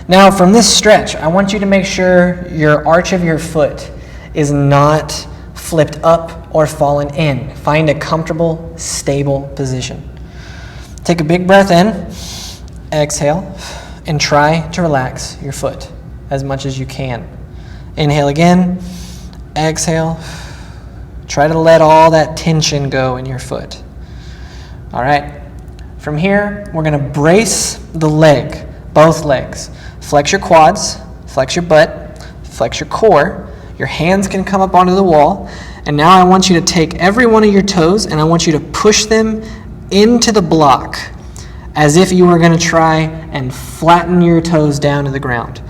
Now, from this stretch, I want you to make sure your arch of your foot is not flipped up or fallen in. Find a comfortable, stable position. Take a big breath in, exhale, and try to relax your foot as much as you can. Inhale again, exhale. Try to let all that tension go in your foot. All right, from here, we're gonna brace the leg, both legs. Flex your quads, flex your butt, flex your core. Your hands can come up onto the wall. And now I want you to take every one of your toes and I want you to push them into the block as if you were gonna try and flatten your toes down to the ground.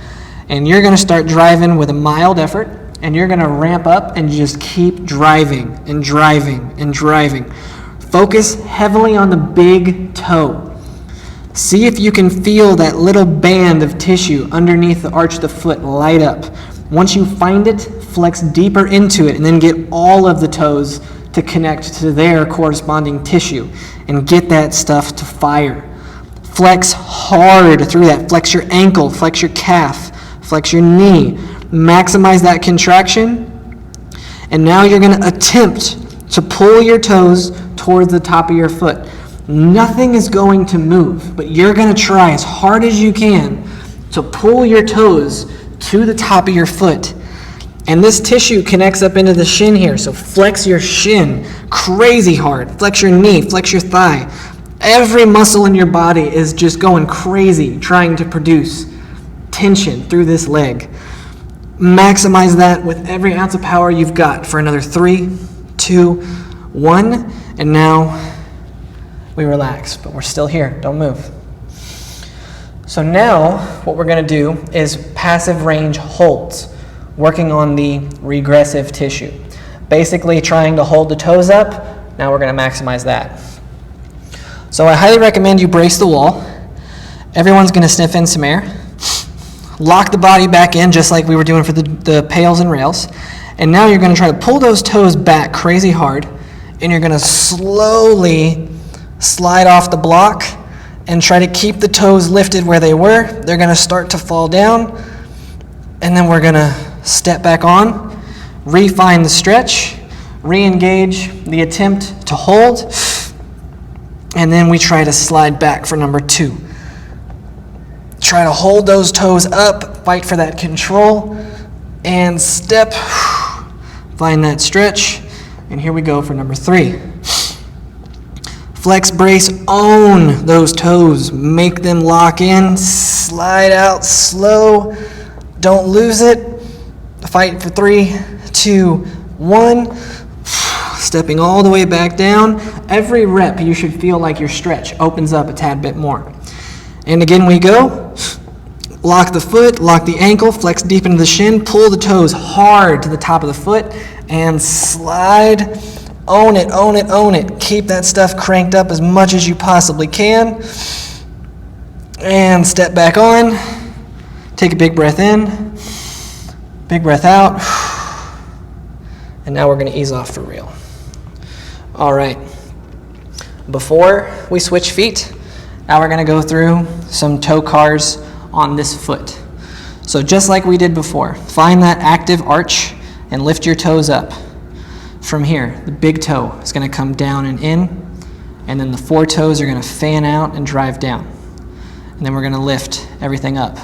And you're gonna start driving with a mild effort, and you're gonna ramp up and just keep driving and driving and driving. Focus heavily on the big toe. See if you can feel that little band of tissue underneath the arch of the foot light up. Once you find it, flex deeper into it and then get all of the toes to connect to their corresponding tissue and get that stuff to fire. Flex hard through that. Flex your ankle, flex your calf, flex your knee. Maximize that contraction. And now you're going to attempt to pull your toes towards the top of your foot. Nothing is going to move, but you're going to try as hard as you can to pull your toes to the top of your foot. And this tissue connects up into the shin here, so flex your shin crazy hard. Flex your knee, flex your thigh. Every muscle in your body is just going crazy trying to produce tension through this leg. Maximize that with every ounce of power you've got for another 3, 2, 1. And now we relax, but we're still here. Don't move. So now what we're going to do is passive range holds, working on the regressive tissue. Basically trying to hold the toes up. Now we're going to maximize that. So I highly recommend you brace the wall. Everyone's going to sniff in some air. Lock the body back in just like we were doing for the pails and rails. And now you're going to try to pull those toes back crazy hard, and you're going to slowly slide off the block and try to keep the toes lifted where they were. They're going to start to fall down, and then we're going to step back on, refine the stretch, re-engage the attempt to hold, and then we try to slide back for number 2. Try to hold those toes up, fight for that control, and step, find that stretch, and here we go for number 3. Flex, brace, own those toes, make them lock in, slide out slow, don't lose it, fight for 3, 2, 1, stepping all the way back down. Every rep you should feel like your stretch opens up a tad bit more. And again we go. Lock the foot, lock the ankle, flex deep into the shin, pull the toes hard to the top of the foot, and slide. Own it, own it, own it. Keep that stuff cranked up as much as you possibly can. And step back on. Take a big breath in, big breath out. And now we're going to ease off for real. All right. Before we switch feet, now we're going to go through some toe cars on this foot. So just like we did before, find that active arch and lift your toes up. From here, the big toe is going to come down and in, and then the 4 toes are going to fan out and drive down. And then we're going to lift everything up.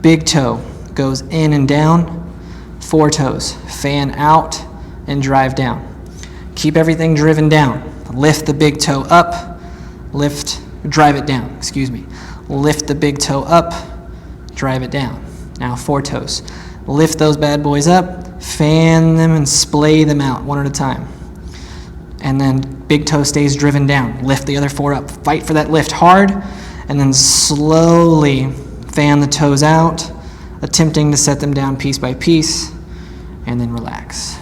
Big toe goes in and down, 4 toes fan out and drive down. Keep everything driven down. Lift the big toe up, drive it down, Lift the big toe up, drive it down. Now 4 toes. Lift those bad boys up, fan them and splay them out one at a time. And then big toe stays driven down. Lift the other 4 up. Fight for that lift hard, and then slowly fan the toes out, attempting to set them down piece by piece, and then relax.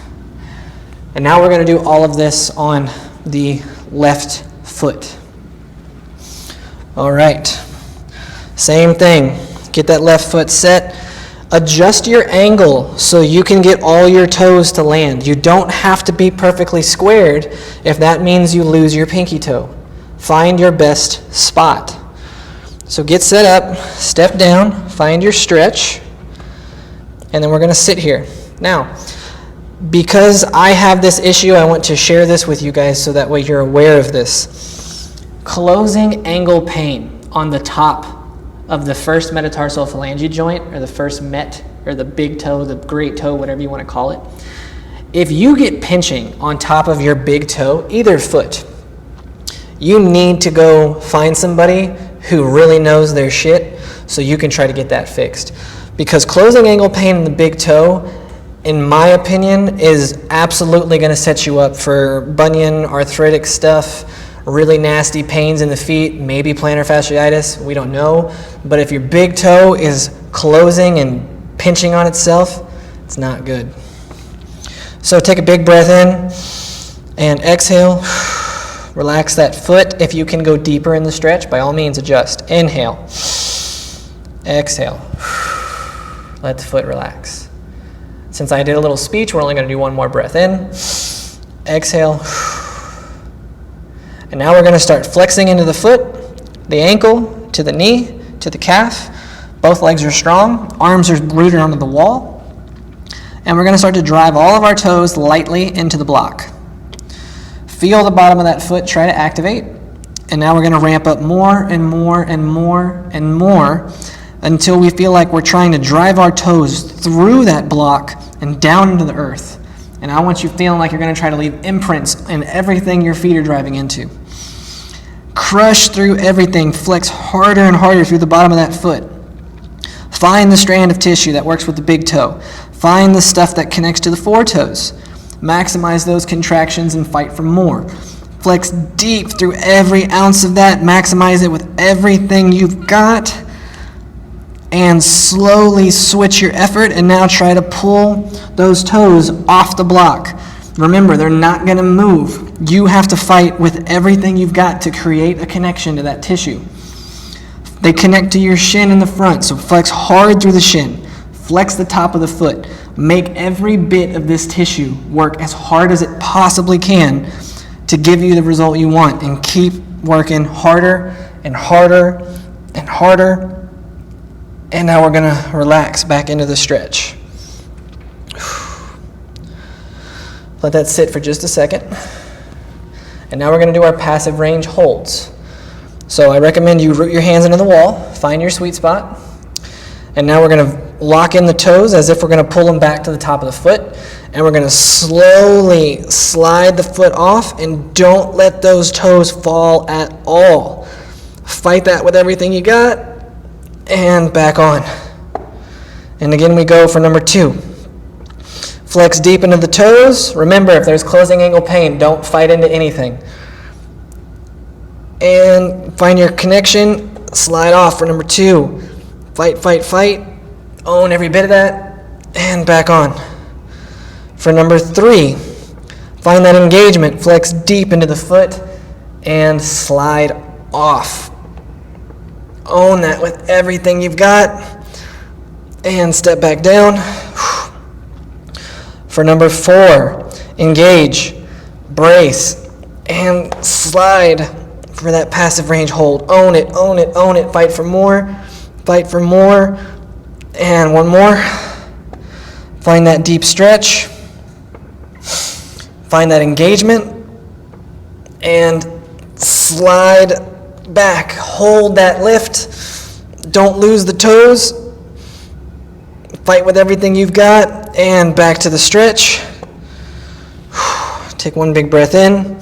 And now we're going to do all of this on the left foot. All right. Same thing. Get that left foot set. Adjust your angle so you can get all your toes to land. You don't have to be perfectly squared if that means you lose your pinky toe. Find your best spot. So get set up, step down, find your stretch, and then we're going to sit here. Now, because I have this issue, I want to share this with you guys so that way you're aware of this. Closing angle pain on the top of the first metatarsal phalange joint, or the first met, or the big toe, the great toe, whatever you want to call it. If you get pinching on top of your big toe, either foot, you need to go find somebody who really knows their shit so you can try to get that fixed. Because closing angle pain in the big toe, in my opinion, is absolutely going to set you up for bunion, arthritic stuff, really nasty pains in the feet, maybe plantar fasciitis, we don't know. But if your big toe is closing and pinching on itself, it's not good. So take a big breath in and exhale. Relax that foot. If you can go deeper in the stretch, by all means adjust. Inhale. Exhale. Let the foot relax. Since I did a little speech, we're only going to do one more breath in. Exhale. And now we're going to start flexing into the foot, the ankle, to the knee, to the calf. Both legs are strong. Arms are rooted onto the wall. And we're going to start to drive all of our toes lightly into the block. Feel the bottom of that foot, try to activate. And now we're going to ramp up more and more and more and more until we feel like we're trying to drive our toes through that block and down into the earth. And I want you feeling like you're going to try to leave imprints in everything your feet are driving into. Crush through everything. Flex harder and harder through the bottom of that foot. Find the strand of tissue that works with the big toe. Find the stuff that connects to the foretoes. Maximize those contractions and fight for more. Flex deep through every ounce of that. Maximize it with everything you've got. And slowly switch your effort and now try to pull those toes off the block. Remember, they're not going to move. You have to fight with everything you've got to create a connection to that tissue. They connect to your shin in the front, so flex hard through the shin. Flex the top of the foot. Make every bit of this tissue work as hard as it possibly can to give you the result you want, and keep working harder and harder and harder. And now we're going to relax back into the stretch. Let that sit for just a second. And now we're going to do our passive range holds. So I recommend you root your hands into the wall, find your sweet spot. And now we're going to lock in the toes as if we're going to pull them back to the top of the foot. And we're going to slowly slide the foot off, and don't let those toes fall at all. Fight that with everything you got. And back on. And again we go for number 2. Flex deep into the toes. Remember, if there's closing angle pain, don't fight into anything. And find your connection. Slide off for number 2. Fight, fight, fight. Own every bit of that. And back on. For number 3, find that engagement. Flex deep into the foot and slide off. Own that with everything you've got. And step back down. For number 4, engage, brace, and slide for that passive range hold. Own it, own it, own it. Fight for more. Fight for more. And one more. Find that deep stretch. Find that engagement. And slide back. Hold that lift. Don't lose the toes. Fight with everything you've got. And back to the stretch. Take one big breath in.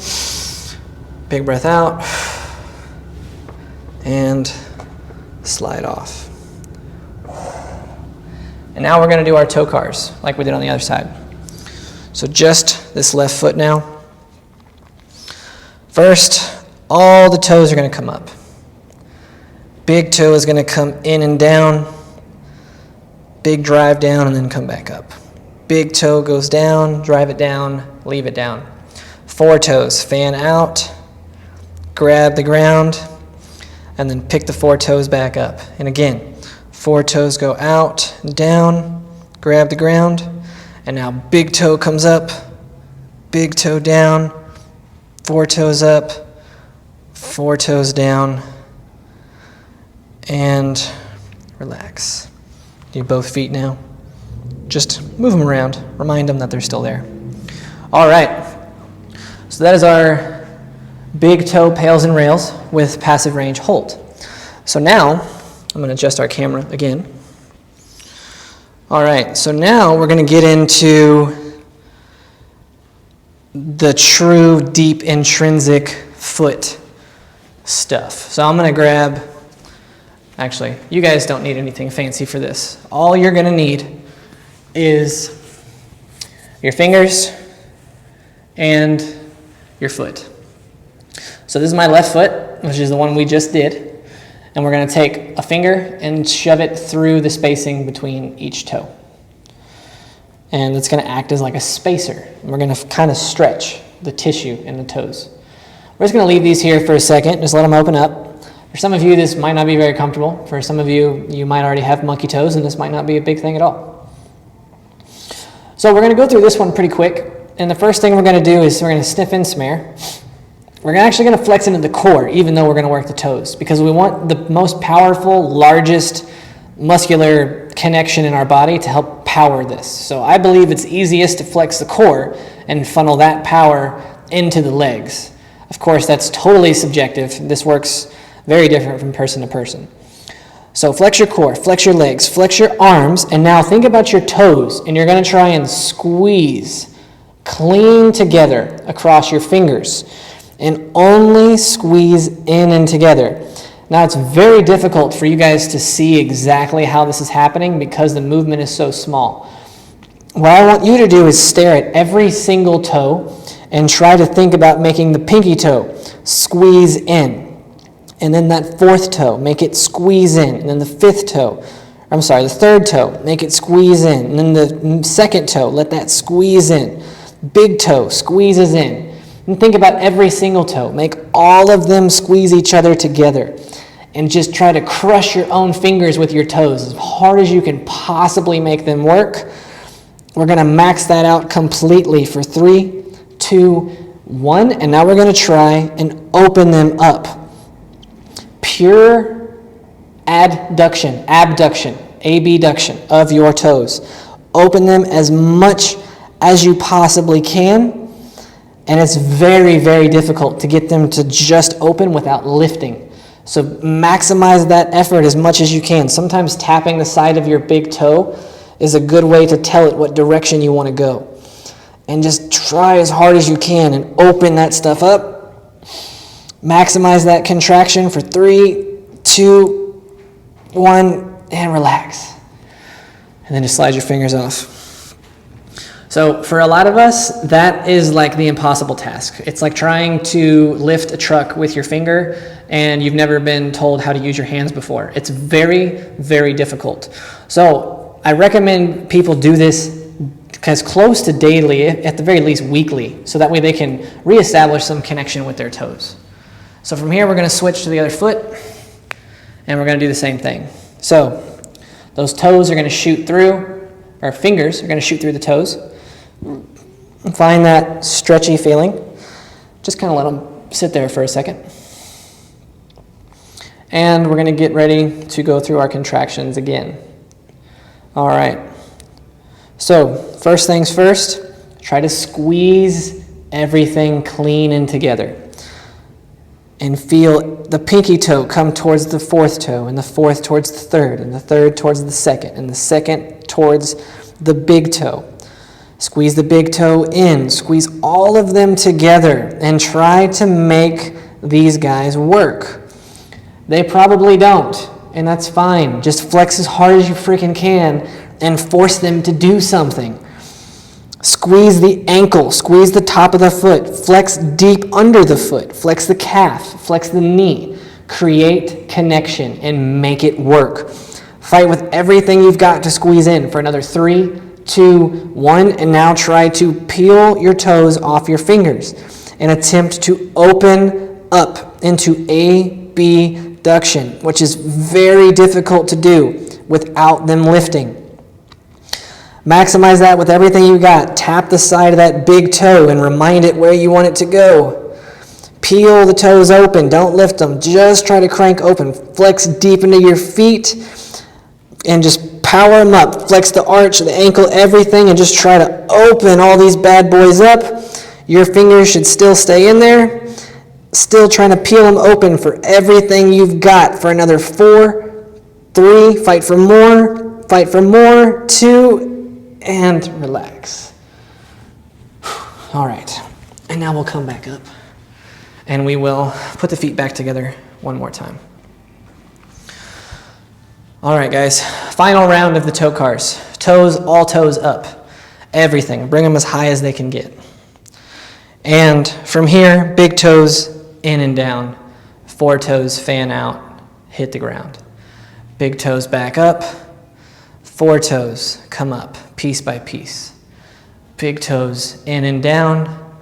Big breath out. And slide off. And now we're going to do our toe cars like we did on the other side. So just this left foot now. First, all the toes are going to come up. Big toe is going to come in and down. Big drive down and then come back up. Big toe goes down, drive it down, leave it down. 4 toes, fan out, grab the ground, and then pick the 4 toes back up. And again, 4 toes go out, down, grab the ground, and now big toe comes up, big toe down, 4 toes up, 4 toes down, and relax. Do both feet now. Just move them around. Remind them that they're still there. All right. So that is our big toe pails and rails with passive range hold. So now I'm going to adjust our camera again. All right, so now we're going to get into the true deep intrinsic foot stuff. So I'm going to grab, actually, you guys don't need anything fancy for this. All you're going to need is your fingers and your foot. So this is my left foot, which is the one we just did. And we're going to take a finger and shove it through the spacing between each toe. And it's going to act as like a spacer. And we're going to kind of stretch the tissue in the toes. We're just going to leave these here for a second, just let them open up. For some of you, this might not be very comfortable. For some of you, you might already have monkey toes, and this might not be a big thing at all. So we're going to go through this one pretty quick. And the first thing we're going to do is we're going to sniff and smear. We're actually going to flex into the core, even though we're going to work the toes, because we want the most powerful, largest muscular connection in our body to help power this. So I believe it's easiest to flex the core and funnel that power into the legs. Of course, that's totally subjective. This works very different from person to person. So flex your core, flex your legs, flex your arms, and now think about your toes, and you're going to try and squeeze clean together across your fingers. And only squeeze in and together. Now it's very difficult for you guys to see exactly how this is happening because the movement is so small. What I want you to do is stare at every single toe and try to think about making the pinky toe squeeze in. And then that fourth toe, make it squeeze in. And then the fifth toe, the third toe, make it squeeze in. And then the second toe, let that squeeze in. Big toe squeezes in. And think about every single toe. Make all of them squeeze each other together. And just try to crush your own fingers with your toes as hard as you can possibly make them work. We're going to max that out completely for 3, 2, 1. And now we're going to try and open them up. Pure abduction, abduction of your toes. Open them as much as you possibly can. And it's very, very difficult to get them to just open without lifting. So maximize that effort as much as you can. Sometimes tapping the side of your big toe is a good way to tell it what direction you want to go. And just try as hard as you can and open that stuff up. Maximize that contraction for 3, 2, 1, and relax. And then just slide your fingers off. So for a lot of us, that is like the impossible task. It's like trying to lift a truck with your finger and you've never been told how to use your hands before. It's very, very difficult. So I recommend people do this as close to daily, at the very least weekly, so that way they can reestablish some connection with their toes. So from here, we're going to switch to the other foot and we're going to do the same thing. So those toes are going to shoot through, our fingers are going to shoot through the toes. Find that stretchy feeling. Just kind of let them sit there for a second. And we're going to get ready to go through our contractions again. All right. So first things first, try to squeeze everything clean and together. And feel the pinky toe come towards the fourth toe, and the fourth towards the third, and the third towards the second, and the second towards the big toe. Squeeze the big toe in. Squeeze all of them together and try to make these guys work. They probably don't, and that's fine. Just flex as hard as you freaking can and force them to do something. Squeeze the ankle. Squeeze the top of the foot. Flex deep under the foot. Flex the calf. Flex the knee. Create connection and make it work. Fight with everything you've got to squeeze in for another 3, 2, 1, and now try to peel your toes off your fingers and attempt to open up into abduction, which is very difficult to do without them lifting. Maximize that with everything you got. Tap the side of that big toe and remind it where you want it to go. Peel the toes open. Don't lift them. Just try to crank open. Flex deep into your feet and just power them up. Flex the arch, the ankle, everything, and just try to open all these bad boys up. Your fingers should still stay in there. Still trying to peel them open for everything you've got for another 4, 3, fight for more, 2, and relax. All right, and now we'll come back up, and we will put the feet back together one more time. All right, guys, final round of the toe cars. Toes, all toes up. Everything, bring them as high as they can get. And from here, big toes in and down. 4 toes fan out, hit the ground. Big toes back up. 4 toes come up, piece by piece. Big toes in and down.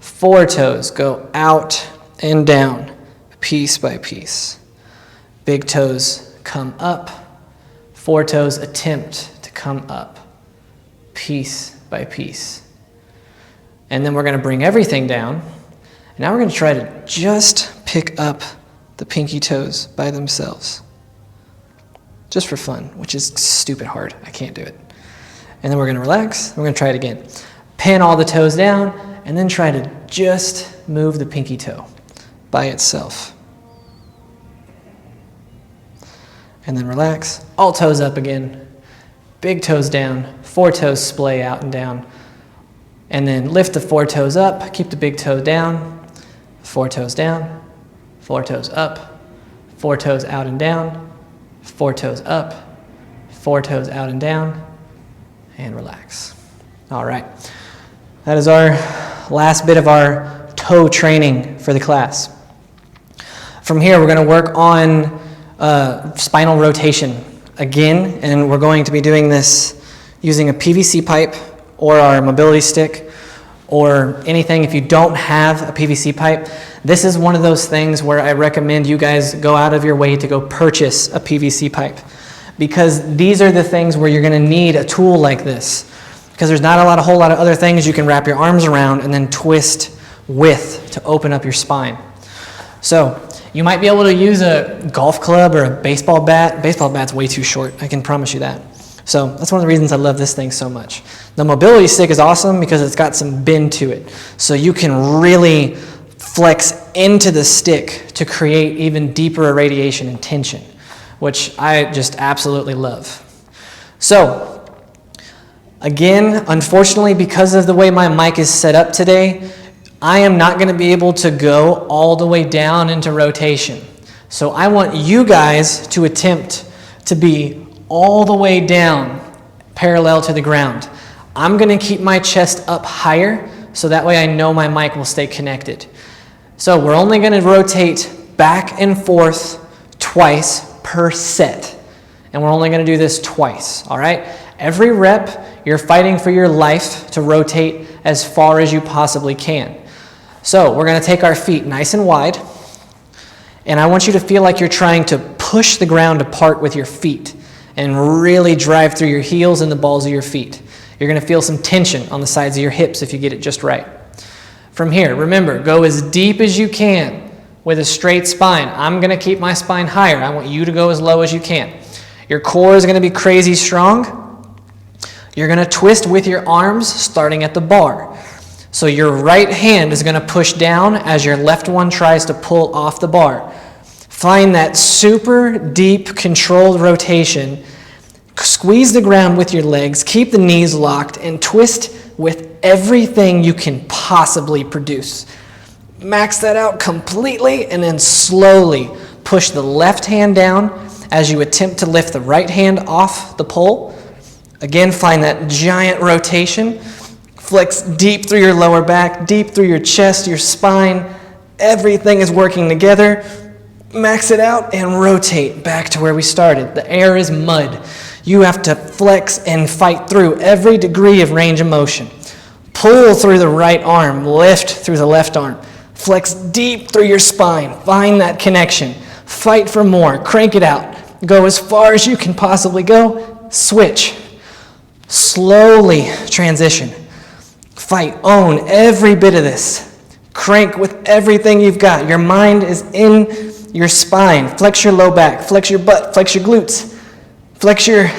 4 toes go out and down, piece by piece. Big toes come up. 4 toes attempt to come up, piece by piece. And then we're going to bring everything down. And now we're going to try to just pick up the pinky toes by themselves. Just for fun, which is stupid hard. I can't do it. And then we're going to relax. We're going to try it again. Pin all the toes down, and then try to just move the pinky toe by itself. And then relax. All toes up again. Big toes down. 4 toes splay out and down. And then lift the 4 toes up. Keep the big toe down. 4 toes down. 4 toes up. 4 toes out and down. 4 toes up. 4 toes out and down. And relax. All right. That is our last bit of our toe training for the class. From here, we're going to work on spinal rotation again, and we're going to be doing this using a PVC pipe or our mobility stick or anything. If you don't have a PVC pipe, this is one of those things where I recommend you guys go out of your way to go purchase a PVC pipe, because these are the things where you're going to need a tool like this, because there's not a whole lot of other things you can wrap your arms around and then twist with to open up your spine. So you might be able to use a golf club or a baseball bat. Baseball bat's way too short, I can promise you that. So that's one of the reasons I love this thing so much. The mobility stick is awesome because it's got some bend to it. So you can really flex into the stick to create even deeper irradiation and tension, which I just absolutely love. So again, unfortunately, because of the way my mic is set up today, I am not going to be able to go all the way down into rotation. So I want you guys to attempt to be all the way down, parallel to the ground. I'm going to keep my chest up higher, so that way I know my mic will stay connected. So we're only going to rotate back and forth twice per set. And we're only going to do this twice, all right? Every rep, you're fighting for your life to rotate as far as you possibly can. So we're going to take our feet nice and wide, and I want you to feel like you're trying to push the ground apart with your feet and really drive through your heels and the balls of your feet. You're going to feel some tension on the sides of your hips if you get it just right. From here, remember, go as deep as you can with a straight spine. I'm going to keep my spine higher. I want you to go as low as you can. Your core is going to be crazy strong. You're going to twist with your arms starting at the bar. So your right hand is going to push down as your left one tries to pull off the bar. Find that super deep controlled rotation. Squeeze the ground with your legs, keep the knees locked, and twist with everything you can possibly produce. Max that out completely, and then slowly push the left hand down as you attempt to lift the right hand off the pole. Again, find that giant rotation. Flex deep through your lower back, deep through your chest, your spine. Everything is working together. Max it out and rotate back to where we started. The air is mud. You have to flex and fight through every degree of range of motion. Pull through the right arm, lift through the left arm. Flex deep through your spine. Find that connection. Fight for more. Crank it out. Go as far as you can possibly go. Switch. Slowly transition. Fight, own every bit of this. Crank with everything you've got. Your mind is in your spine. Flex your low back, flex your butt, flex your glutes, flex your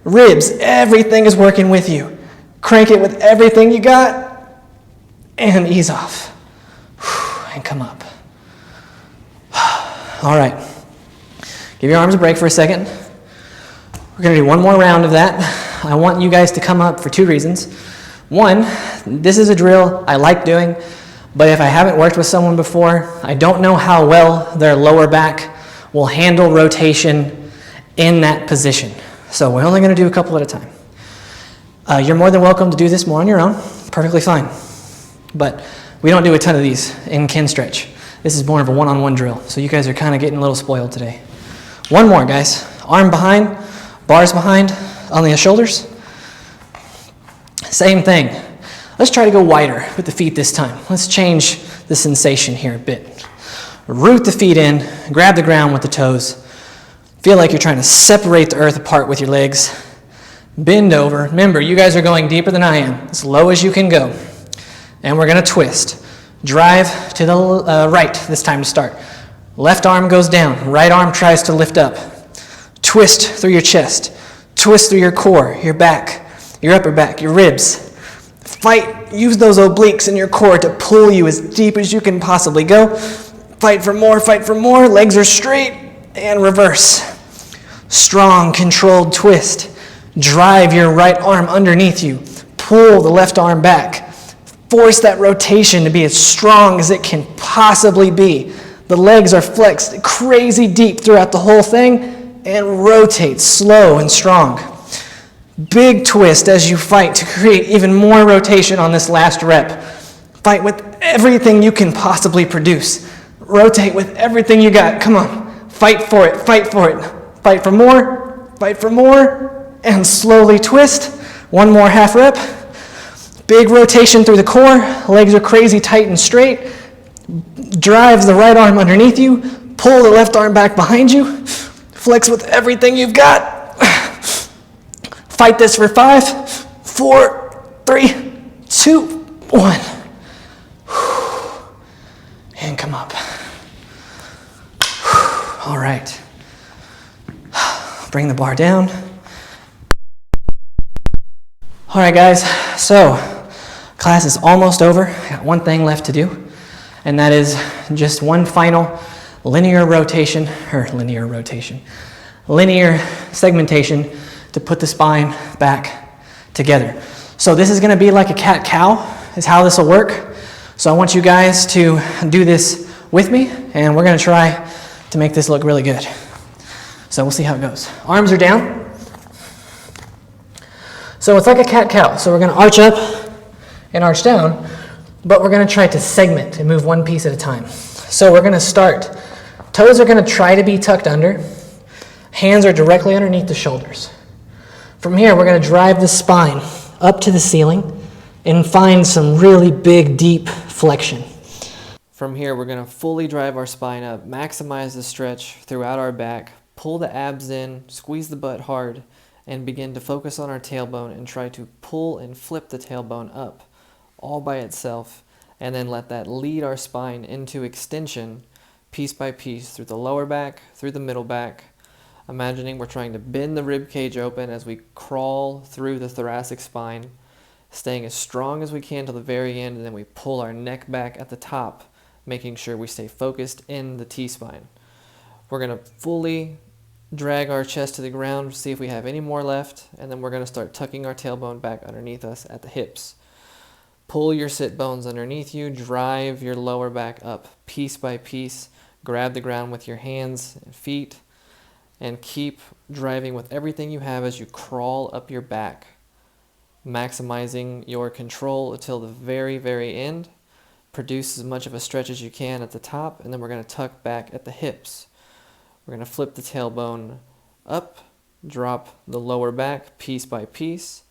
ribs. Everything is working with you. Crank it with everything you got and ease off. And come up. All right. Give your arms a break for a second. We're gonna do one more round of that. I want you guys to come up for 2 reasons. One, this is a drill I like doing, but if I haven't worked with someone before, I don't know how well their lower back will handle rotation in that position. So we're only gonna do a couple at a time. You're more than welcome to do this more on your own, perfectly fine. But we don't do a ton of these in Kinstretch. This is more of a one-on-one drill, so you guys are kind of getting a little spoiled today. One more, guys. Arm behind, bars behind, on the shoulders. Same thing. Let's try to go wider with the feet this time. Let's change the sensation here a bit. Root the feet in, grab the ground with the toes. Feel like you're trying to separate the earth apart with your legs. Bend over. Remember, you guys are going deeper than I am, as low as you can go. And we're going to twist. Drive to the right this time to start. Left arm goes down. Right arm tries to lift up. Twist through your chest. Twist through your core, your back, your upper back, your ribs. Fight. Use those obliques in your core to pull you as deep as you can possibly go. Fight for more, fight for more. Legs are straight and reverse. Strong, controlled twist. Drive your right arm underneath you. Pull the left arm back. Force that rotation to be as strong as it can possibly be. The legs are flexed crazy deep throughout the whole thing and rotate slow and strong. Big twist as you fight to create even more rotation on this last rep. Fight with everything you can possibly produce. Rotate with everything you got. Come on. Fight for it. Fight for it. Fight for more. Fight for more. And slowly twist. One more half rep. Big rotation through the core. Legs are crazy tight and straight. Drive the right arm underneath you. Pull the left arm back behind you. Flex with everything you've got. Fight this for 5, 4, 3, 2, 1. And come up. All right. Bring the bar down. All right, guys. So, class is almost over. I got one thing left to do, and that is just one final linear segmentation to put the spine back together. So this is going to be like a cat-cow is how this will work. So I want you guys to do this with me, and we're going to try to make this look really good. So we'll see how it goes. Arms are down. So it's like a cat-cow. So we're going to arch up and arch down, but we're going to try to segment and move one piece at a time. So we're going to start. Toes are going to try to be tucked under. Hands are directly underneath the shoulders. From here, we're going to drive the spine up to the ceiling and find some really big, deep flexion. From here, we're going to fully drive our spine up, maximize the stretch throughout our back, pull the abs in, squeeze the butt hard, and begin to focus on our tailbone and try to pull and flip the tailbone up all by itself, and then let that lead our spine into extension piece by piece through the lower back, through the middle back, imagining we're trying to bend the rib cage open as we crawl through the thoracic spine, staying as strong as we can till the very end, and then we pull our neck back at the top, making sure we stay focused in the T-spine. We're going to fully drag our chest to the ground, see if we have any more left, and then we're going to start tucking our tailbone back underneath us at the hips. Pull your sit bones underneath you, drive your lower back up piece by piece, grab the ground with your hands and feet, and keep driving with everything you have as you crawl up your back, maximizing your control until the very, very end. Produce as much of a stretch as you can at the top, and then we're going to tuck back at the hips. We're going to flip the tailbone up, drop the lower back piece by piece,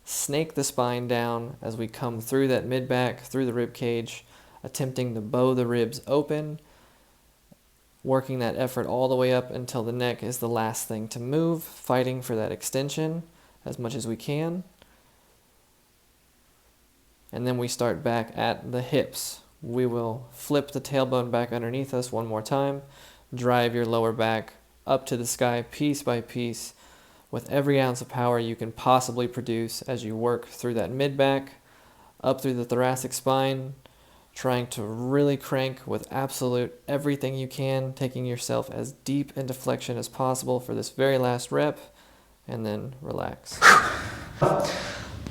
snake the spine down as we come through that mid-back, through the rib cage, attempting to bow the ribs open, working that effort all the way up until the neck is the last thing to move, fighting for that extension as much as we can. And then we start back at the hips. We will flip the tailbone back underneath us one more time, drive your lower back up to the sky piece by piece with every ounce of power you can possibly produce as you work through that mid-back, up through the thoracic spine, trying to really crank with absolute everything you can, taking yourself as deep into flexion as possible for this very last rep, and then relax.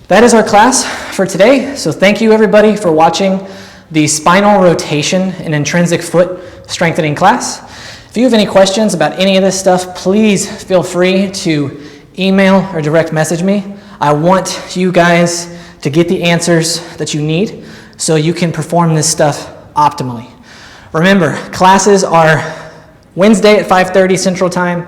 That is our class for today. So thank you everybody for watching the spinal rotation and intrinsic foot strengthening class. If you have any questions about any of this stuff, please feel free to email or direct message me. I want you guys to get the answers that you need so you can perform this stuff optimally. Remember, classes are Wednesday at 5:30 Central Time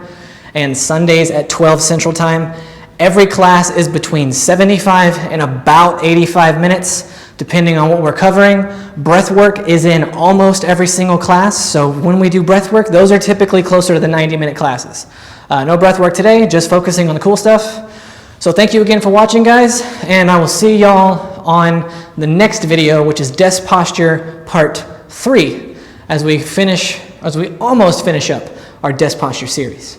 and Sundays at 12 Central Time. Every class is between 75 and about 85 minutes, depending on what we're covering. Breath work is in almost every single class, so when we do breath work, those are typically closer to the 90-minute classes. No breath work today, just focusing on the cool stuff. So thank you again for watching, guys, and I will see y'all on the next video, which is desk posture part 3, as we almost finish up our desk posture series.